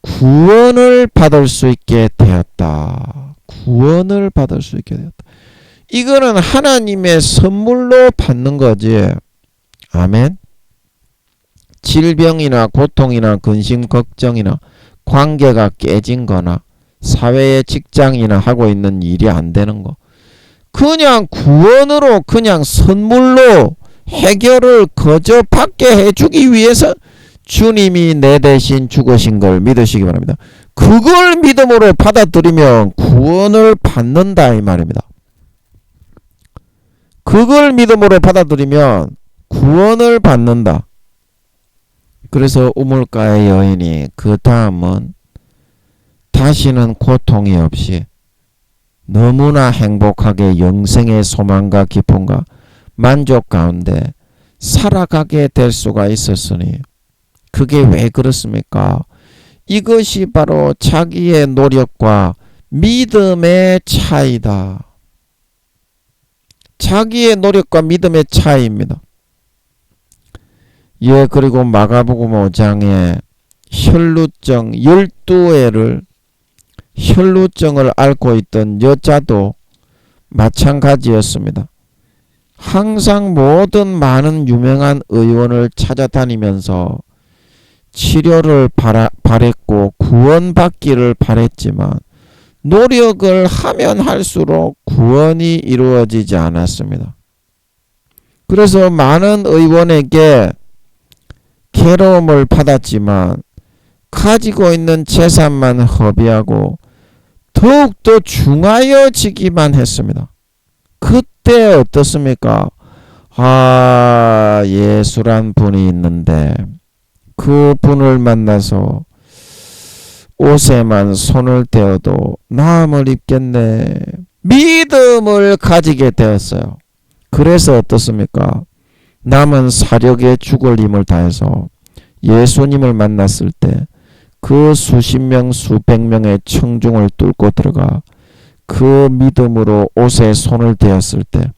구원을 받을 수 있게 되었다. 구원을 받을 수 있게 되었다. 이거는 하나님의 선물로 받는 거지. 아멘. 질병이나 고통이나 근심 걱정이나 관계가 깨진 거나 사회의 직장이나 하고 있는 일이 안 되는 거 그냥 구원으로 그냥 선물로 해결을 거저 받게 해주기 위해서 주님이 내 대신 죽으신 걸 믿으시기 바랍니다. 그걸 믿음으로 받아들이면 구원을 받는다 이 말입니다. 그걸 믿음으로 받아들이면 구원을 받는다. 그래서 우물가의 여인이 그 다음은 다시는 고통이 없이 너무나 행복하게 영생의 소망과 기쁨과 만족 가운데 살아가게 될 수가 있었으니 그게 왜 그렇습니까? 이것이 바로 자기의 노력과 믿음의 차이다. 자기의 노력과 믿음의 차이입니다. 예, 그리고 마가복음 5장에 혈루증 12회를 혈루증을 앓고 있던 여자도 마찬가지였습니다. 항상 모든 많은 유명한 의원을 찾아다니면서 치료를 바랬고 구원받기를 바랬지만 노력을 하면 할수록 구원이 이루어지지 않았습니다. 그래서 많은 의원에게 괴로움을 받았지만 가지고 있는 재산만 허비하고 더욱더 중하여지기만 했습니다. 그때 어떻습니까? 예수란 분이 있는데 그 분을 만나서 옷에만 손을 대어도 나음을 입겠네. 믿음을 가지게 되었어요. 그래서 어떻습니까? 남은 사력에 죽을 힘을 다해서 예수님을 만났을 때 그 수십 명 수백 명의 청중을 뚫고 들어가 그 믿음으로 옷에 손을 대었을 때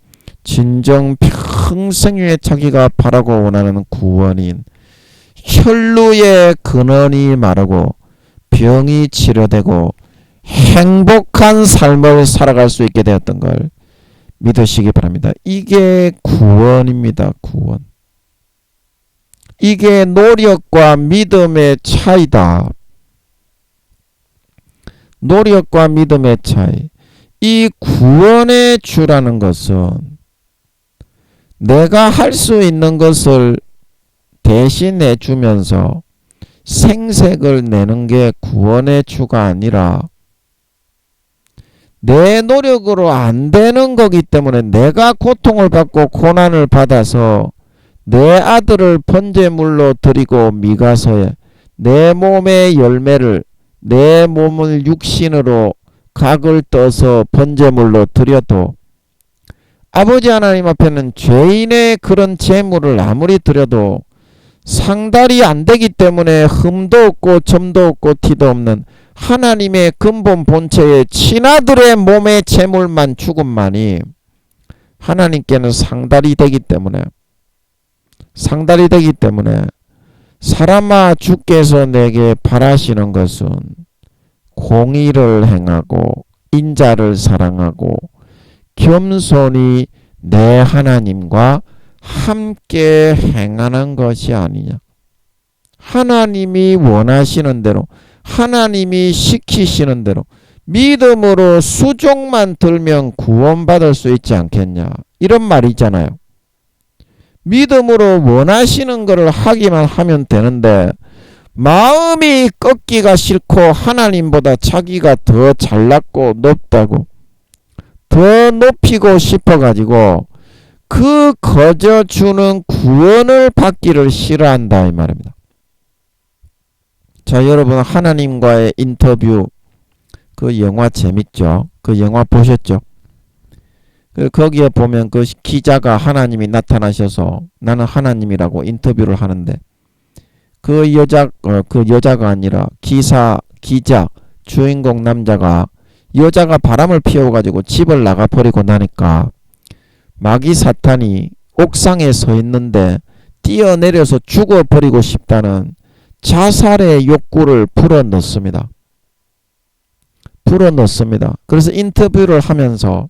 진정 평생 자기가 바라고 원하는 구원인 혈루의 근원이 마르고 병이 치료되고 행복한 삶을 살아갈 수 있게 되었던 걸 믿으시기 바랍니다. 이게 구원입니다. 구원. 이게 노력과 믿음의 차이다. 노력과 믿음의 차이. 이 구원의 주라는 것은 내가 할 수 있는 것을 대신해 주면서 생색을 내는 게 구원의 주가 아니라 내 노력으로 안 되는 거기 때문에 내가 고통을 받고 고난을 받아서 내 아들을 번제물로 드리고 미가서에 내 몸의 열매를 내 몸을 육신으로 각을 떠서 번제물로 드려도 아버지 하나님 앞에는 죄인의 그런 제물을 아무리 드려도 상달이 안 되기 때문에 흠도 없고 점도 없고 티도 없는 하나님의 근본 본체의 친아들의 몸의 제물만 죽음만이 하나님께는 상달이 되기 때문에 상달이 되기 때문에 사람아 주께서 내게 바라시는 것은 공의를 행하고 인자를 사랑하고 겸손히 내 하나님과 함께 행하는 것이 아니냐. 하나님이 원하시는 대로 하나님이 시키시는 대로 믿음으로 수종만 들면 구원받을 수 있지 않겠냐. 이런 말이잖아요. 믿음으로 원하시는 것을 하기만 하면 되는데 마음이 꺾기가 싫고 하나님보다 자기가 더 잘났고 높다고 더 높이고 싶어가지고 그 거저 주는 구원을 받기를 싫어한다 이 말입니다. 자, 여러분 하나님과의 인터뷰 그 영화 재밌죠? 그 영화 보셨죠? 거기에 보면 그 기자가 하나님이 나타나셔서 나는 하나님이라고 인터뷰를 하는데 그 여자가 아니라 기자 주인공 남자가 여자가 바람을 피워가지고 집을 나가버리고 나니까 마귀 사탄이 옥상에 서 있는데 뛰어내려서 죽어버리고 싶다는 자살의 욕구를 불어넣습니다. 그래서 인터뷰를 하면서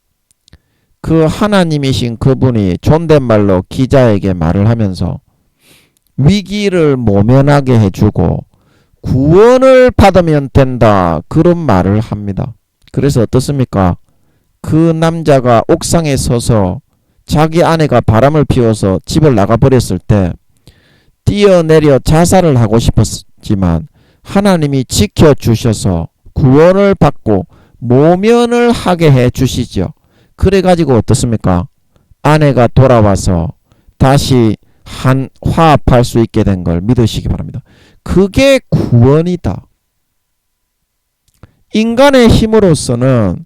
그 하나님이신 그분이 존댓말로 기자에게 말을 하면서 위기를 모면하게 해주고 구원을 받으면 된다 그런 말을 합니다. 그래서 어떻습니까? 그 남자가 옥상에 서서 자기 아내가 바람을 피워서 집을 나가버렸을 때 뛰어내려 자살을 하고 싶었지만 하나님이 지켜주셔서 구원을 받고 모면을 하게 해주시죠. 그래가지고 어떻습니까? 아내가 돌아와서 다시 화합할 수 있게 된 걸 믿으시기 바랍니다. 그게 구원이다. 인간의 힘으로서는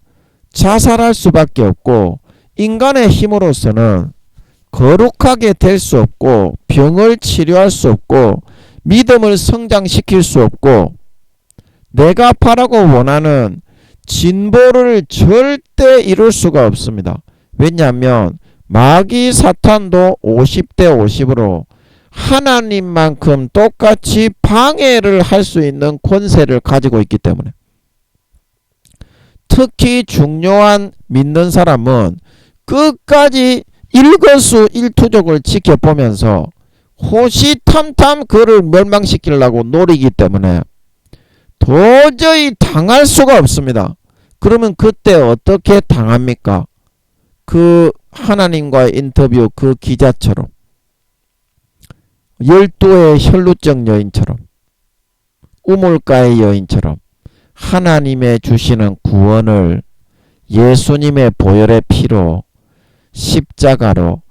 자살할 수밖에 없고 인간의 힘으로서는 거룩하게 될 수 없고 병을 치료할 수 없고 믿음을 성장시킬 수 없고 내가 바라고 원하는 진보를 절대 이룰 수가 없습니다. 왜냐하면 마귀 사탄도 50대 50으로 하나님만큼 똑같이 방해를 할 수 있는 권세를 가지고 있기 때문에 특히 중요한 믿는 사람은 끝까지 일거수일투족을 지켜보면서 호시탐탐 그를 멸망시키려고 노리기 때문에 도저히 당할 수가 없습니다. 그러면 그때 어떻게 당합니까? 그 하나님과의 인터뷰 그 기자처럼 12의 혈루증 여인처럼 우물가의 여인처럼 하나님의 주시는 구원을 예수님의 보혈의 피로 십자가로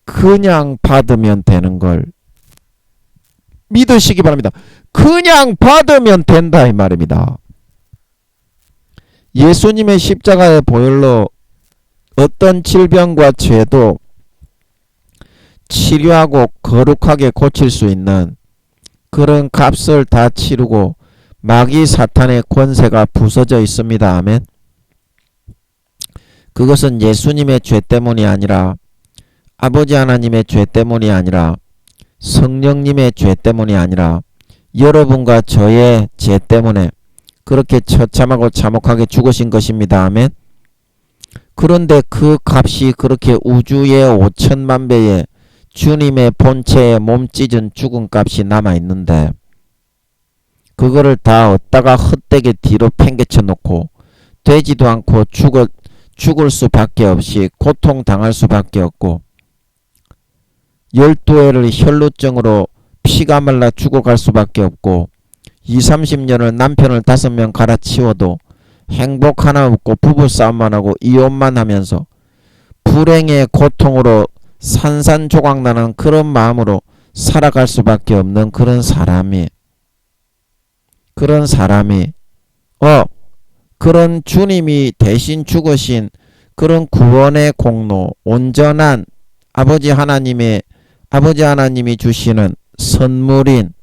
그냥 받으면 되는 걸 믿으시기 바랍니다. 그냥 받으면 된다 이 말입니다. 예수님의 십자가의 보혈로 어떤 질병과 죄도 치료하고 거룩하게 고칠 수 있는 그런 값을 다 치르고 마귀 사탄의 권세가 부서져 있습니다. 아멘. 그것은 예수님의 죄 때문이 아니라 아버지 하나님의 죄 때문이 아니라 성령님의 죄 때문이 아니라 여러분과 저의 죄 때문에 그렇게 처참하고 참혹하게 죽으신 것입니다. 아멘. 그런데 그 값이 그렇게 우주의 5천만 배의 주님의 본체에 몸 찢은 죽은 값이 남아있는데 그거를 다 얻다가 헛되게 뒤로 팽개쳐 놓고 되지도 않고 죽을 수밖에 없이 고통당할 수밖에 없고 12회를 혈루증으로 피가 말라 죽어갈 수밖에 없고 20-30년을 남편을 5명 갈아치워도 행복 하나 없고 부부싸움만 하고 이혼만 하면서 불행의 고통으로 산산조각나는 그런 마음으로 살아갈 수밖에 없는 그런 사람이 그런 주님이 대신 죽으신 그런 구원의 공로 온전한 아버지 하나님이 주시는 선물인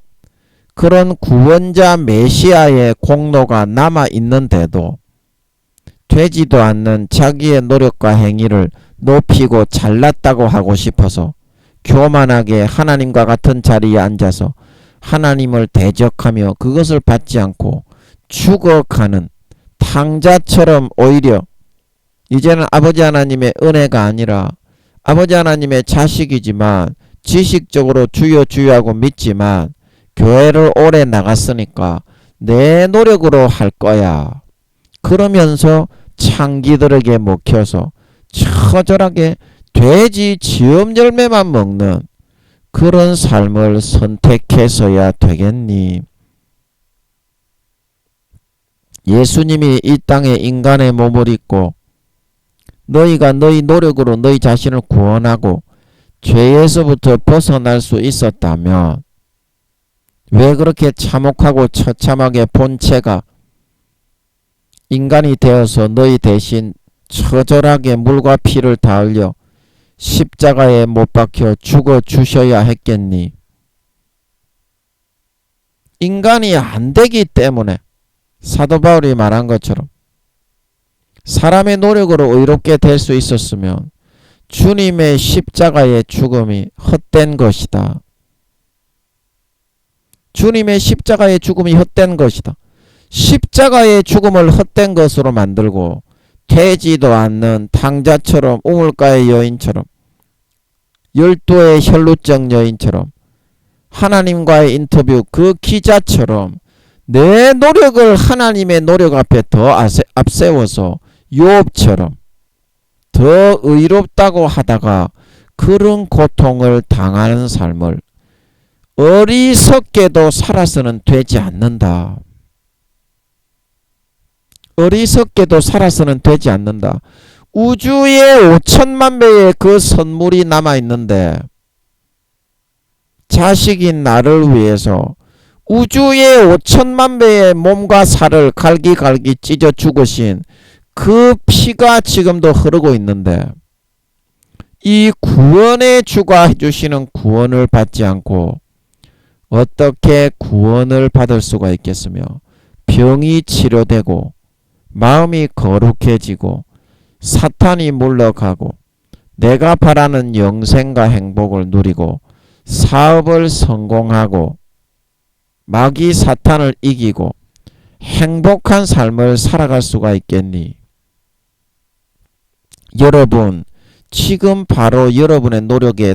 그런 구원자 메시아의 공로가 남아 있는데도 되지도 않는 자기의 노력과 행위를 높이고 잘났다고 하고 싶어서 교만하게 하나님과 같은 자리에 앉아서 하나님을 대적하며 그것을 받지 않고 죽어가는 탕자처럼 오히려 이제는 아버지 하나님의 은혜가 아니라 아버지 하나님의 자식이지만 지식적으로 주여 주여하고 믿지만 교회를 오래 나갔으니까 내 노력으로 할 거야. 그러면서 창기들에게 먹혀서 처절하게 돼지 지음 열매만 먹는 그런 삶을 선택해서야 되겠니? 예수님이 이 땅에 인간의 몸을 입고 너희가 너희 노력으로 너희 자신을 구원하고 죄에서부터 벗어날 수 있었다면 왜 그렇게 참혹하고 처참하게 본체가 인간이 되어서 너희 대신 처절하게 물과 피를 다 흘려 십자가에 못 박혀 죽어 주셔야 했겠니? 인간이 안 되기 때문에 사도 바울이 말한 것처럼 사람의 노력으로 의롭게 될 수 있었으면 주님의 십자가의 죽음이 헛된 것이다. 주님의 십자가의 죽음이 헛된 것이다. 십자가의 죽음을 헛된 것으로 만들고 되지도 않는 탕자처럼 우물가의 여인처럼 12의 혈루증 여인처럼 하나님과의 인터뷰 그 기자처럼 내 노력을 하나님의 노력 앞에 더 앞세워서 욥처럼 더 의롭다고 하다가 그런 고통을 당하는 삶을 어리석게도 살아서는 되지 않는다. 어리석게도 살아서는 되지 않는다. 우주에 5천만 배의 그 선물이 남아있는데 자식인 나를 위해서 우주의 5천만 배의 몸과 살을 갈기갈기 찢어 죽으신 그 피가 지금도 흐르고 있는데 이 구원의 주가 해주시는 구원을 받지 않고 어떻게 구원을 받을 수가 있겠으며 병이 치료되고 마음이 거룩해지고 사탄이 물러가고 내가 바라는 영생과 행복을 누리고 사업을 성공하고 마귀 사탄을 이기고 행복한 삶을 살아갈 수가 있겠니? 여러분 지금 바로 여러분의 노력에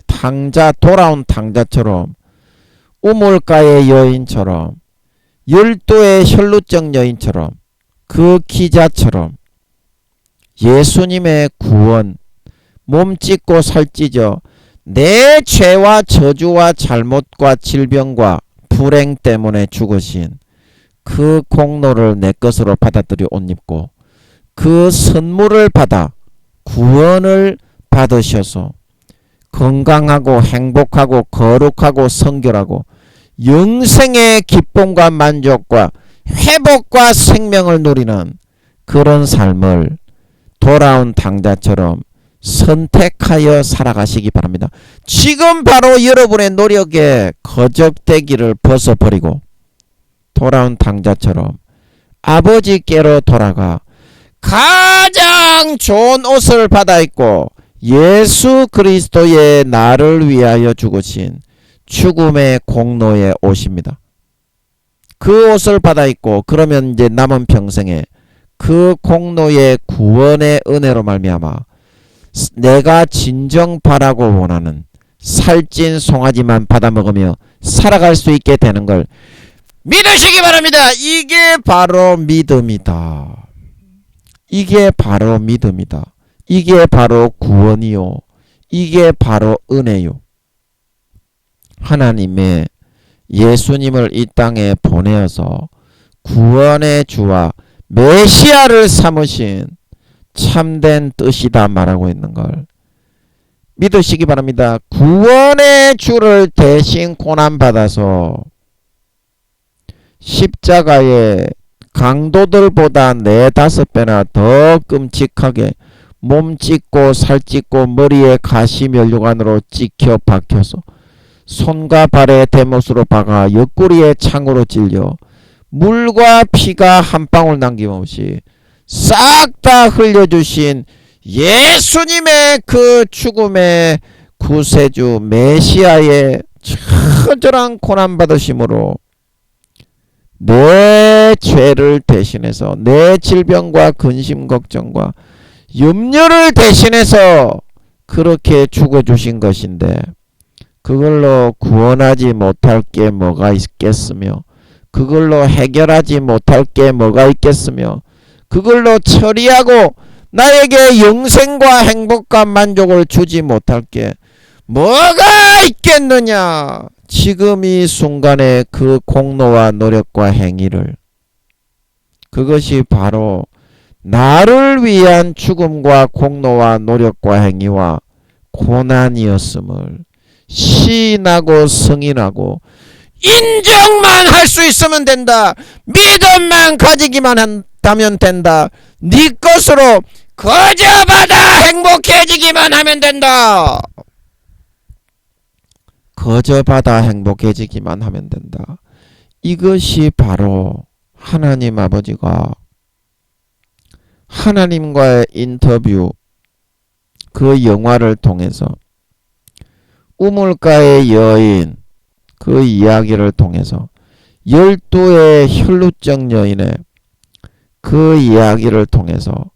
돌아온 탕자처럼 우물가의 여인처럼 12의 혈루증 여인처럼 그 기자처럼 예수님의 구원 몸 찢고 살 찢어 내 죄와 저주와 잘못과 질병과 불행 때문에 죽으신 그 공로를 내 것으로 받아들여 옷 입고 그 선물을 받아 구원을 받으셔서 건강하고 행복하고 거룩하고 성결하고 영생의 기쁨과 만족과 회복과 생명을 누리는 그런 삶을 돌아온 탕자처럼 선택하여 살아가시기 바랍니다. 지금 바로 여러분의 노력에 거적대기를 벗어버리고 돌아온 탕자처럼 아버지께로 돌아가 가장 좋은 옷을 받아 입고 예수 그리스도의 나를 위하여 죽으신 죽음의 공로에 오십니다. 그 옷을 받아 입고 그러면 이제 남은 평생에 그 공로의 구원의 은혜로 말미암아 내가 진정 바라고 원하는 살찐 송아지만 받아 먹으며 살아갈 수 있게 되는 걸 믿으시기 바랍니다. 이게 바로 믿음이다. 이게 바로 믿음이다. 이게 바로 구원이요. 이게 바로 은혜요. 하나님의 예수님을 이 땅에 보내어서 구원의 주와 메시아를 삼으신 참된 뜻이다 말하고 있는 걸 믿으시기 바랍니다. 구원의 주를 대신 고난받아서 십자가에 강도들보다 4-5배나 더 끔찍하게 몸 찢고 살 찢고 머리에 가시 면류관으로 찍혀 박혀서 손과 발에 대못으로 박아 옆구리에 창으로 찔려 물과 피가 한 방울 남김없이 싹 다 흘려주신 예수님의 그 죽음의 그 구세주 메시아의 처절한 고난받으심으로 내 죄를 대신해서 내 질병과 근심 걱정과 염려를 대신해서 그렇게 죽어주신 것인데 그걸로 구원하지 못할 게 뭐가 있겠으며 그걸로 해결하지 못할 게 뭐가 있겠으며 그걸로 처리하고 나에게 영생과 행복과 만족을 주지 못할 게 뭐가 있겠느냐. 지금 이 순간에 그 공로와 노력과 행위를 그것이 바로 나를 위한 죽음과 공로와 노력과 행위와 고난이었음을 시인하고 승인하고 인정만 할 수 있으면 된다. 믿음만 가지기만 한다면 된다. 네 것으로 거저받아 행복해지기만 하면 된다. 거저받아 행복해지기만 하면 된다. 이것이 바로 하나님 아버지가 하나님과의 인터뷰 그 영화를 통해서 우물가의 여인 그 이야기를 통해서 12의 혈루증 여인의 그 이야기를 통해서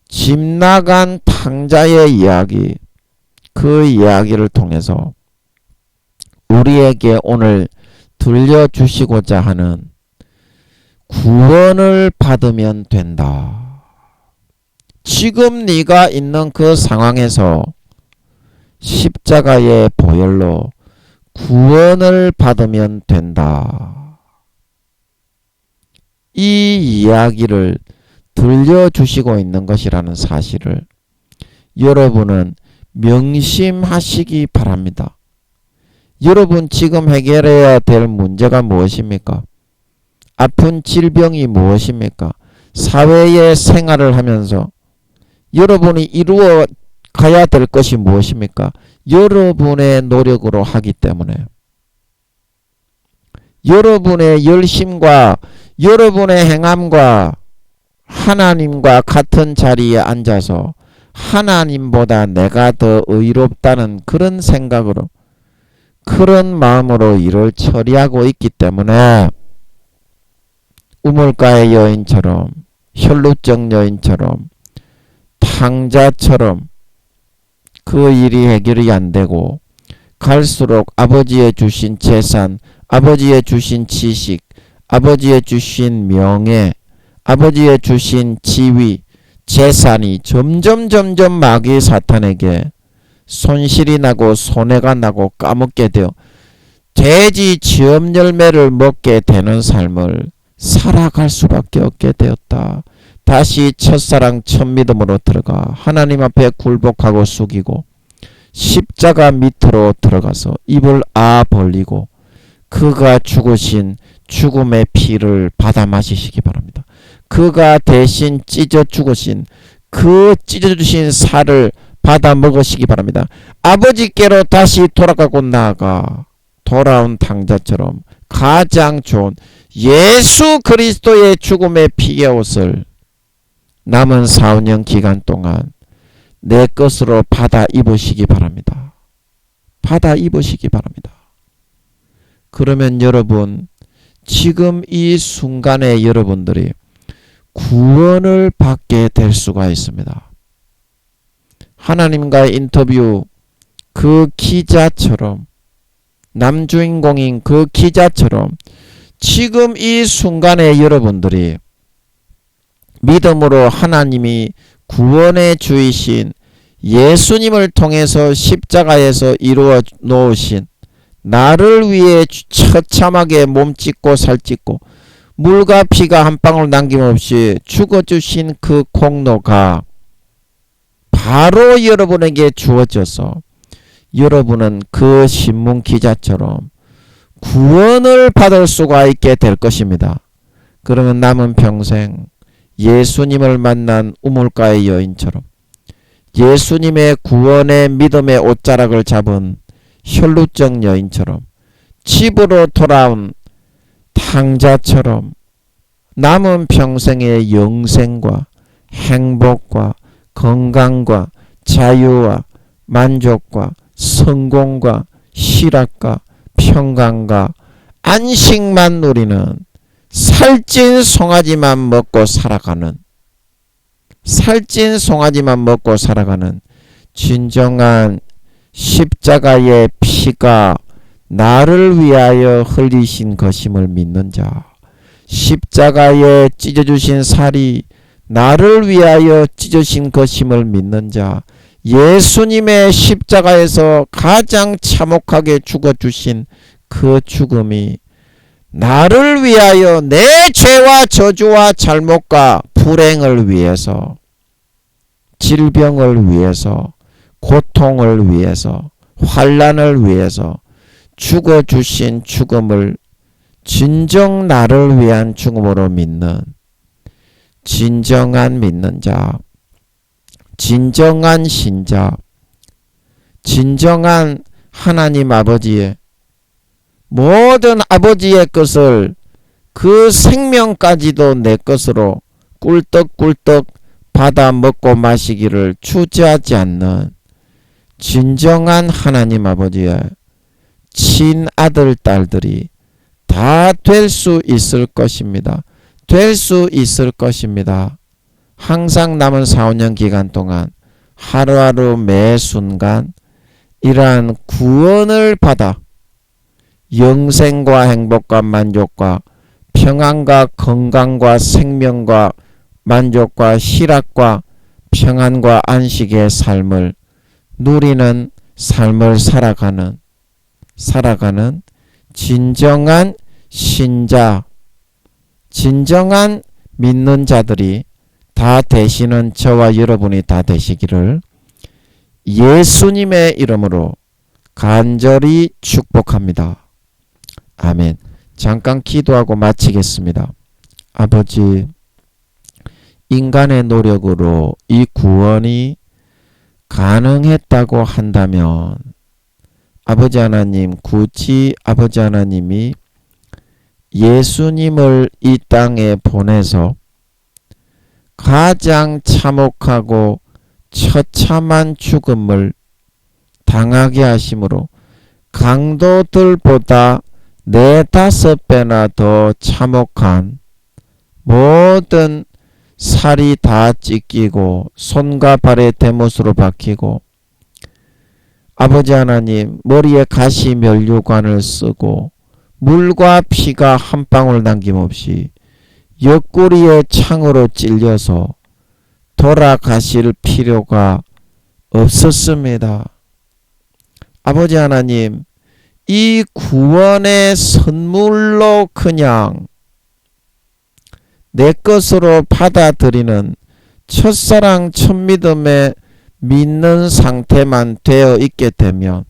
집 나간 탕자의 이야기 그 이야기를 통해서 우리에게 오늘 들려주시고자 하는 구원을 받으면 된다. 지금 네가 있는 그 상황에서 십자가의 보혈로 구원을 받으면 된다. 이 이야기를 들려주시고 있는 것이라는 사실을 여러분은 명심하시기 바랍니다. 여러분 지금 해결해야 될 문제가 무엇입니까? 아픈 질병이 무엇입니까? 사회의 생활을 하면서 여러분이 이루어 가야 될 것이 무엇입니까? 여러분의 노력으로 하기 때문에 여러분의 열심과 여러분의 행함과 하나님과 같은 자리에 앉아서 하나님보다 내가 더 의롭다는 그런 생각으로 그런 마음으로 일을 처리하고 있기 때문에 우물가의 여인처럼 혈루증 여인처럼 탕자처럼 그 일이 해결이 안 되고 갈수록 아버지의 주신 재산, 아버지의 주신 지식, 아버지의 주신 명예, 아버지의 주신 지위, 재산이 점점 마귀 사탄에게 손실이 나고 손해가 나고 까먹게 되어 돼지 지엄 열매를 먹게 되는 삶을 살아갈 수밖에 없게 되었다. 다시 첫사랑 첫믿음으로 들어가 하나님 앞에 굴복하고 숙이고 십자가 밑으로 들어가서 입을 벌리고 그가 죽으신 죽음의 피를 받아 마시시기 바랍니다. 그가 대신 찢어 죽으신 그 찢어주신 살을 받아 먹으시기 바랍니다. 아버지께로 다시 돌아가고 나아가 돌아온 탕자처럼 가장 좋은 예수 그리스도의 죽음의 피의 옷을 남은 4~5년 기간 동안 내 것으로 받아 입으시기 바랍니다. 받아 입으시기 바랍니다. 그러면 여러분 지금 이 순간에 여러분들이 구원을 받게 될 수가 있습니다. 하나님과의 인터뷰 그 기자처럼 남주인공인 그 기자처럼 지금 이 순간에 여러분들이 믿음으로 하나님이 구원의 주이신 예수님을 통해서 십자가에서 이루어 놓으신 나를 위해 처참하게 몸짓고 살짓고 물과 피가 한 방울 남김없이 죽어주신 그 공로가 바로 여러분에게 주어져서 여러분은 그 신문 기자처럼 구원을 받을 수가 있게 될 것입니다. 그러면 남은 평생 예수님을 만난 우물가의 여인처럼 예수님의 구원의 믿음의 옷자락을 잡은 혈루증 여인처럼 집으로 돌아온 탕자처럼 남은 평생의 영생과 행복과 건강과 자유와 만족과 성공과 희락과 평강과 안식만 누리는 살찐 송아지만 먹고 살아가는 진정한 십자가의 피가 나를 위하여 흘리신 것임을 믿는 자, 십자가에 찢어주신 살이 나를 위하여 찢어진 것임을 믿는 자, 예수님의 십자가에서 가장 참혹하게 죽어주신 그 죽음이 나를 위하여 내 죄와 저주와 잘못과 불행을 위해서, 질병을 위해서, 고통을 위해서, 환난을 위해서 죽어주신 죽음을 진정 나를 위한 죽음으로 믿는 진정한 믿는 자, 진정한 신자, 진정한 하나님 아버지의 모든 아버지의 것을 그 생명까지도 내 것으로 꿀떡꿀떡 받아 먹고 마시기를 주저하지 않는 진정한 하나님 아버지의 친아들 딸들이 다 될 수 있을 것입니다. 될 수 있을 것입니다. 항상 남은 4, 5년 기간 동안 하루하루 매 순간 이러한 구원을 받아 영생과 행복과 만족과 평안과 건강과 생명과 만족과 희락과 평안과 안식의 삶을 누리는 삶을 살아가는 진정한 신자, 진정한 믿는 자들이 다 되시는 저와 여러분이 다 되시기를 예수님의 이름으로 간절히 축복합니다. 아멘. 잠깐 기도하고 마치겠습니다. 아버지, 인간의 노력으로 이 구원이 가능했다고 한다면 아버지 하나님, 굳이 아버지 하나님이 예수님을 이 땅에 보내서 가장 참혹하고 처참한 죽음을 당하게 하심으로 강도들보다 4-5배나 더 참혹한 모든 살이 다 찢기고 손과 발에 대못으로 박히고 아버지 하나님 머리에 가시 면류관을 쓰고 물과 피가 한 방울 남김없이 옆구리에 창으로 찔려서 돌아가실 필요가 없었습니다. 아버지 하나님, 이 구원의 선물로 그냥 내 것으로 받아들이는 첫사랑 첫믿음에 믿는 상태만 되어 있게 되면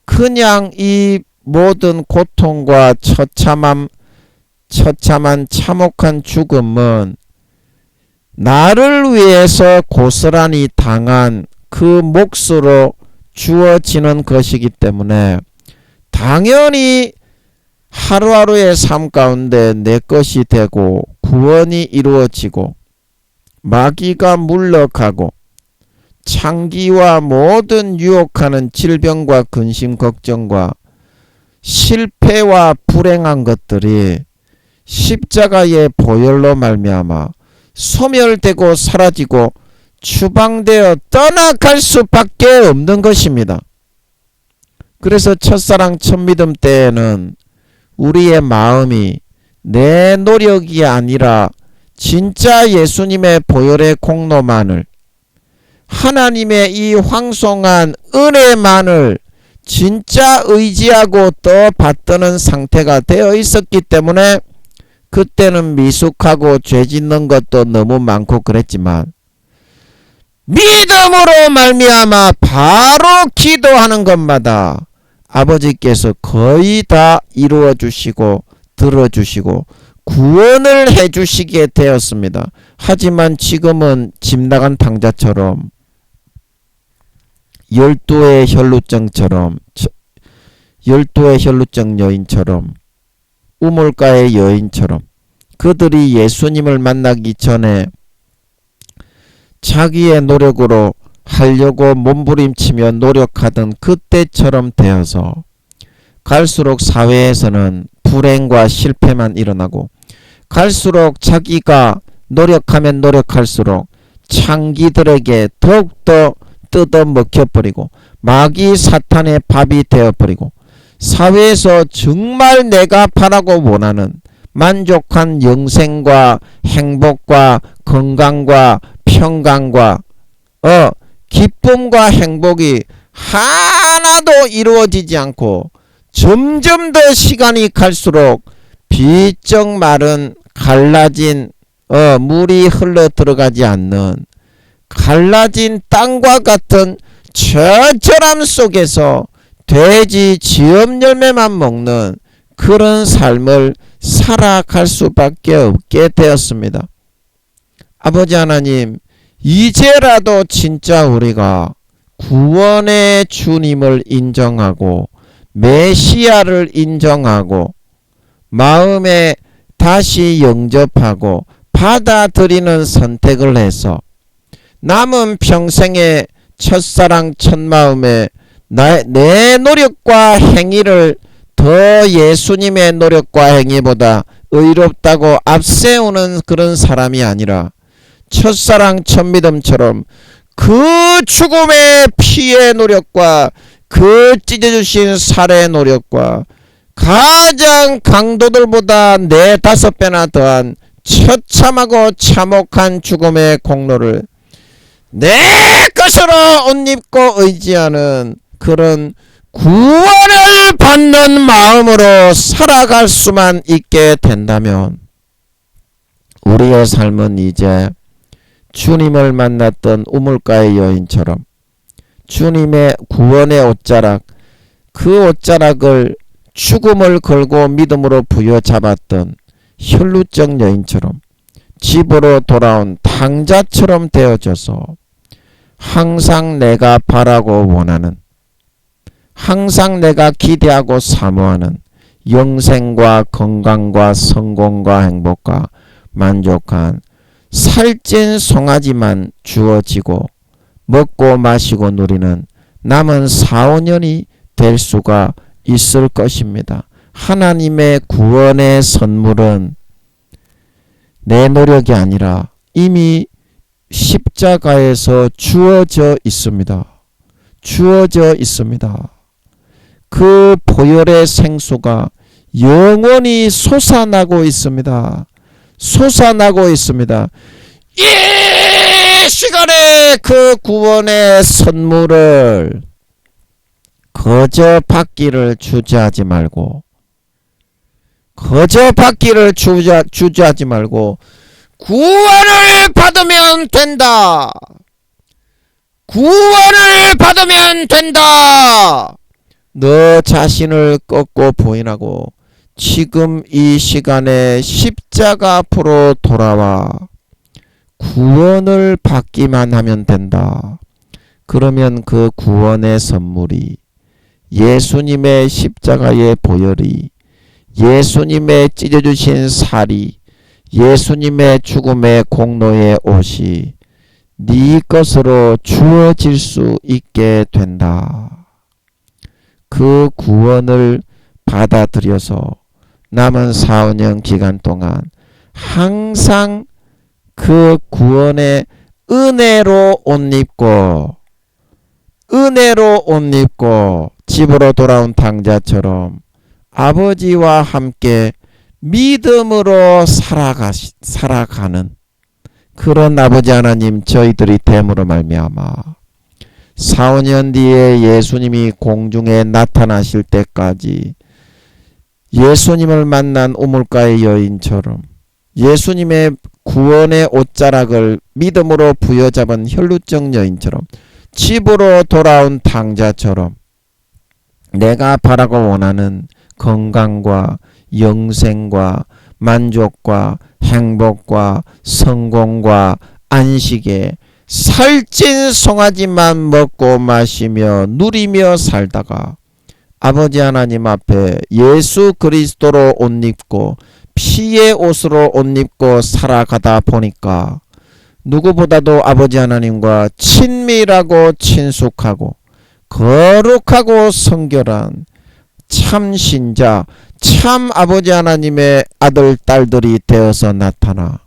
그냥 이 모든 고통과 처참한 참혹한 죽음은 나를 위해서 고스란히 당한 그 몫으로 주어지는 것이기 때문에 당연히 하루하루의 삶 가운데 내 것이 되고 구원이 이루어지고 마귀가 물러가고 창기와 모든 유혹하는 질병과 근심 걱정과 실패와 불행한 것들이 십자가의 보혈로 말미암아 소멸되고 사라지고 추방되어 떠나갈 수밖에 없는 것입니다. 그래서 첫사랑 첫믿음 때에는 우리의 마음이 내 노력이 아니라 진짜 예수님의 보혈의 공로만을, 하나님의 이 황송한 은혜만을 진짜 의지하고 또 받드는 상태가 되어 있었기 때문에 그때는 미숙하고 죄 짓는 것도 너무 많고 그랬지만 믿음으로 말미암아 바로 기도하는 것마다 아버지께서 거의 다 이루어 주시고 들어주시고 구원을 해주시게 되었습니다. 하지만 지금은 집 나간 탕자처럼 12의 혈루증처럼 12의 혈루증 여인처럼 우물가의 여인처럼 그들이 예수님을 만나기 전에 자기의 노력으로 하려고 몸부림치며 노력하던 그때처럼 되어서 갈수록 사회에서는 불행과 실패만 일어나고 갈수록 자기가 노력하면 노력할수록 창기들에게 더욱더 뜯어먹혀버리고 마귀 사탄의 밥이 되어버리고 사회에서 정말 내가 바라고 원하는 만족한 영생과 행복과 건강과 평강과 기쁨과 행복이 하나도 이루어지지 않고 점점 더 시간이 갈수록 비쩍 마른 갈라진 물이 흘러 들어가지 않는 갈라진 땅과 같은 처절함 속에서 돼지 지엄 열매만 먹는 그런 삶을 살아갈 수밖에 없게 되었습니다. 아버지 하나님, 이제라도 진짜 우리가 구원의 주님을 인정하고 메시아를 인정하고 마음에 다시 영접하고 받아들이는 선택을 해서 남은 평생의 첫사랑 첫마음에 내 노력과 행위를 더 예수님의 노력과 행위보다 의롭다고 앞세우는 그런 사람이 아니라 첫사랑 첫믿음처럼 그 죽음의 피의 노력과 그 찢어주신 살의 노력과 가장 강도들보다 4-5배나 더한 처참하고 참혹한 죽음의 공로를 내 것으로 옷 입고 의지하는 그런 구원을 받는 마음으로 살아갈 수만 있게 된다면 우리의 삶은 이제 주님을 만났던 우물가의 여인처럼 주님의 구원의 옷자락, 그 옷자락을 죽음을 걸고 믿음으로 부여잡았던 혈루증 여인처럼 집으로 돌아온 탕자처럼 되어져서 항상 내가 바라고 원하는, 항상 내가 기대하고 사모하는 영생과 건강과 성공과 행복과 만족한 살찐 송아지만 주어지고 먹고 마시고 누리는 남은 4-5년이 될 수가 있을 것입니다. 하나님의 구원의 선물은 내 노력이 아니라 이미 십자가에서 주어져 있습니다. 주어져 있습니다. 그 보혈의 생수가 영원히 솟아나고 있습니다. 솟아나고 있습니다. 이 시간에 그 구원의 선물을 거저 받기를 주저하지 말고 주저하지 말고 구원을 받으면 된다. 구원을 받으면 된다. 너 자신을 꺾고 부인하고 지금 이 시간에 십자가 앞으로 돌아와 구원을 받기만 하면 된다. 그러면 그 구원의 선물이 예수님의 십자가의 보혈이, 예수님의 찢어주신 살이, 예수님의 죽음의 공로의 옷이 네 것으로 주어질 수 있게 된다. 그 구원을 받아들여서 남은 4-5년 기간 동안 항상 그 구원의 은혜로 옷 입고 집으로 돌아온 탕자처럼 아버지와 함께 믿음으로 살아가는 그런 아버지 하나님, 저희들이 됨으로 말미암아 4-5년 뒤에 예수님이 공중에 나타나실 때까지 예수님을 만난 우물가의 여인처럼 예수님의 구원의 옷자락을 믿음으로 부여잡은 혈루증 여인처럼 집으로 돌아온 탕자처럼 내가 바라고 원하는 건강과 영생과 만족과 행복과 성공과 안식에 살찐 송아지만 먹고 마시며 누리며 살다가 아버지 하나님 앞에 예수 그리스도로 옷 입고 피의 옷으로 옷 입고 살아가다 보니까 누구보다도 아버지 하나님과 친밀하고 친숙하고 거룩하고 성결한 참 신자, 참 아버지 하나님의 아들, 딸들이 되어서 나타나,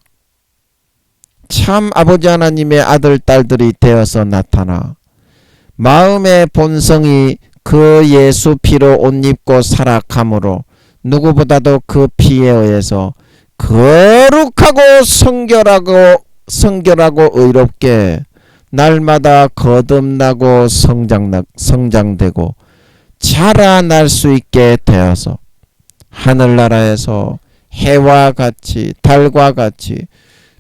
참 아버지 하나님의 아들, 딸들이 되어서 나타나, 마음의 본성이 그 예수 피로 옷 입고 살아감으로 누구보다도 그 피에 의해서 거룩하고 성결하고 의롭게 날마다 거듭나고 성장되고 자라날 수 있게 되어서 하늘나라에서 해와 같이 달과 같이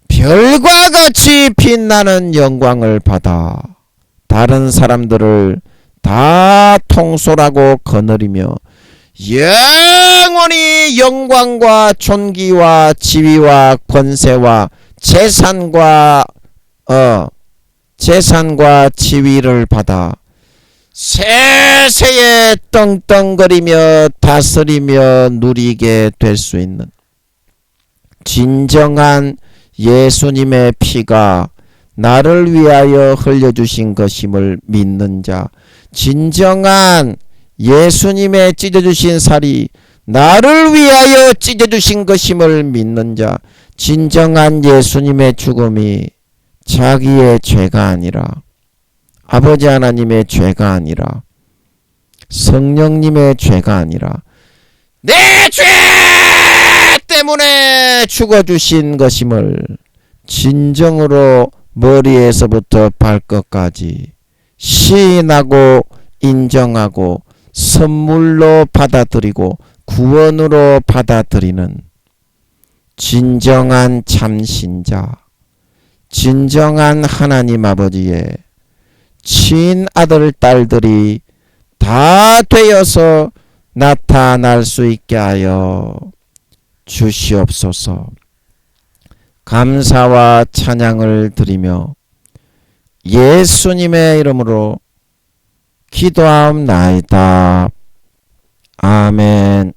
별과 같이 빛나는 영광을 받아 다른 사람들을 다 통솔하고 거느리며 영원히 영광과 존귀와 지위와 권세와 재산과 지위를 받아 세세에 떵떵거리며 다스리며 누리게 될 수 있는 진정한 예수님의 피가 나를 위하여 흘려주신 것임을 믿는 자, 진정한 예수님의 찢어주신 살이 나를 위하여 찢어주신 것임을 믿는 자, 진정한 예수님의 죽음이 자기의 죄가 아니라 아버지 하나님의 죄가 아니라 성령님의 죄가 아니라 내 죄 때문에 죽어주신 것임을 진정으로 머리에서부터 발끝까지 시인하고 인정하고 선물로 받아들이고 구원으로 받아들이는 진정한 참신자, 진정한 하나님 아버지의 친아들 딸들이 다 되어서 나타날 수 있게 하여 주시옵소서. 감사와 찬양을 드리며 예수님의 이름으로 기도하옵나이다. 아멘.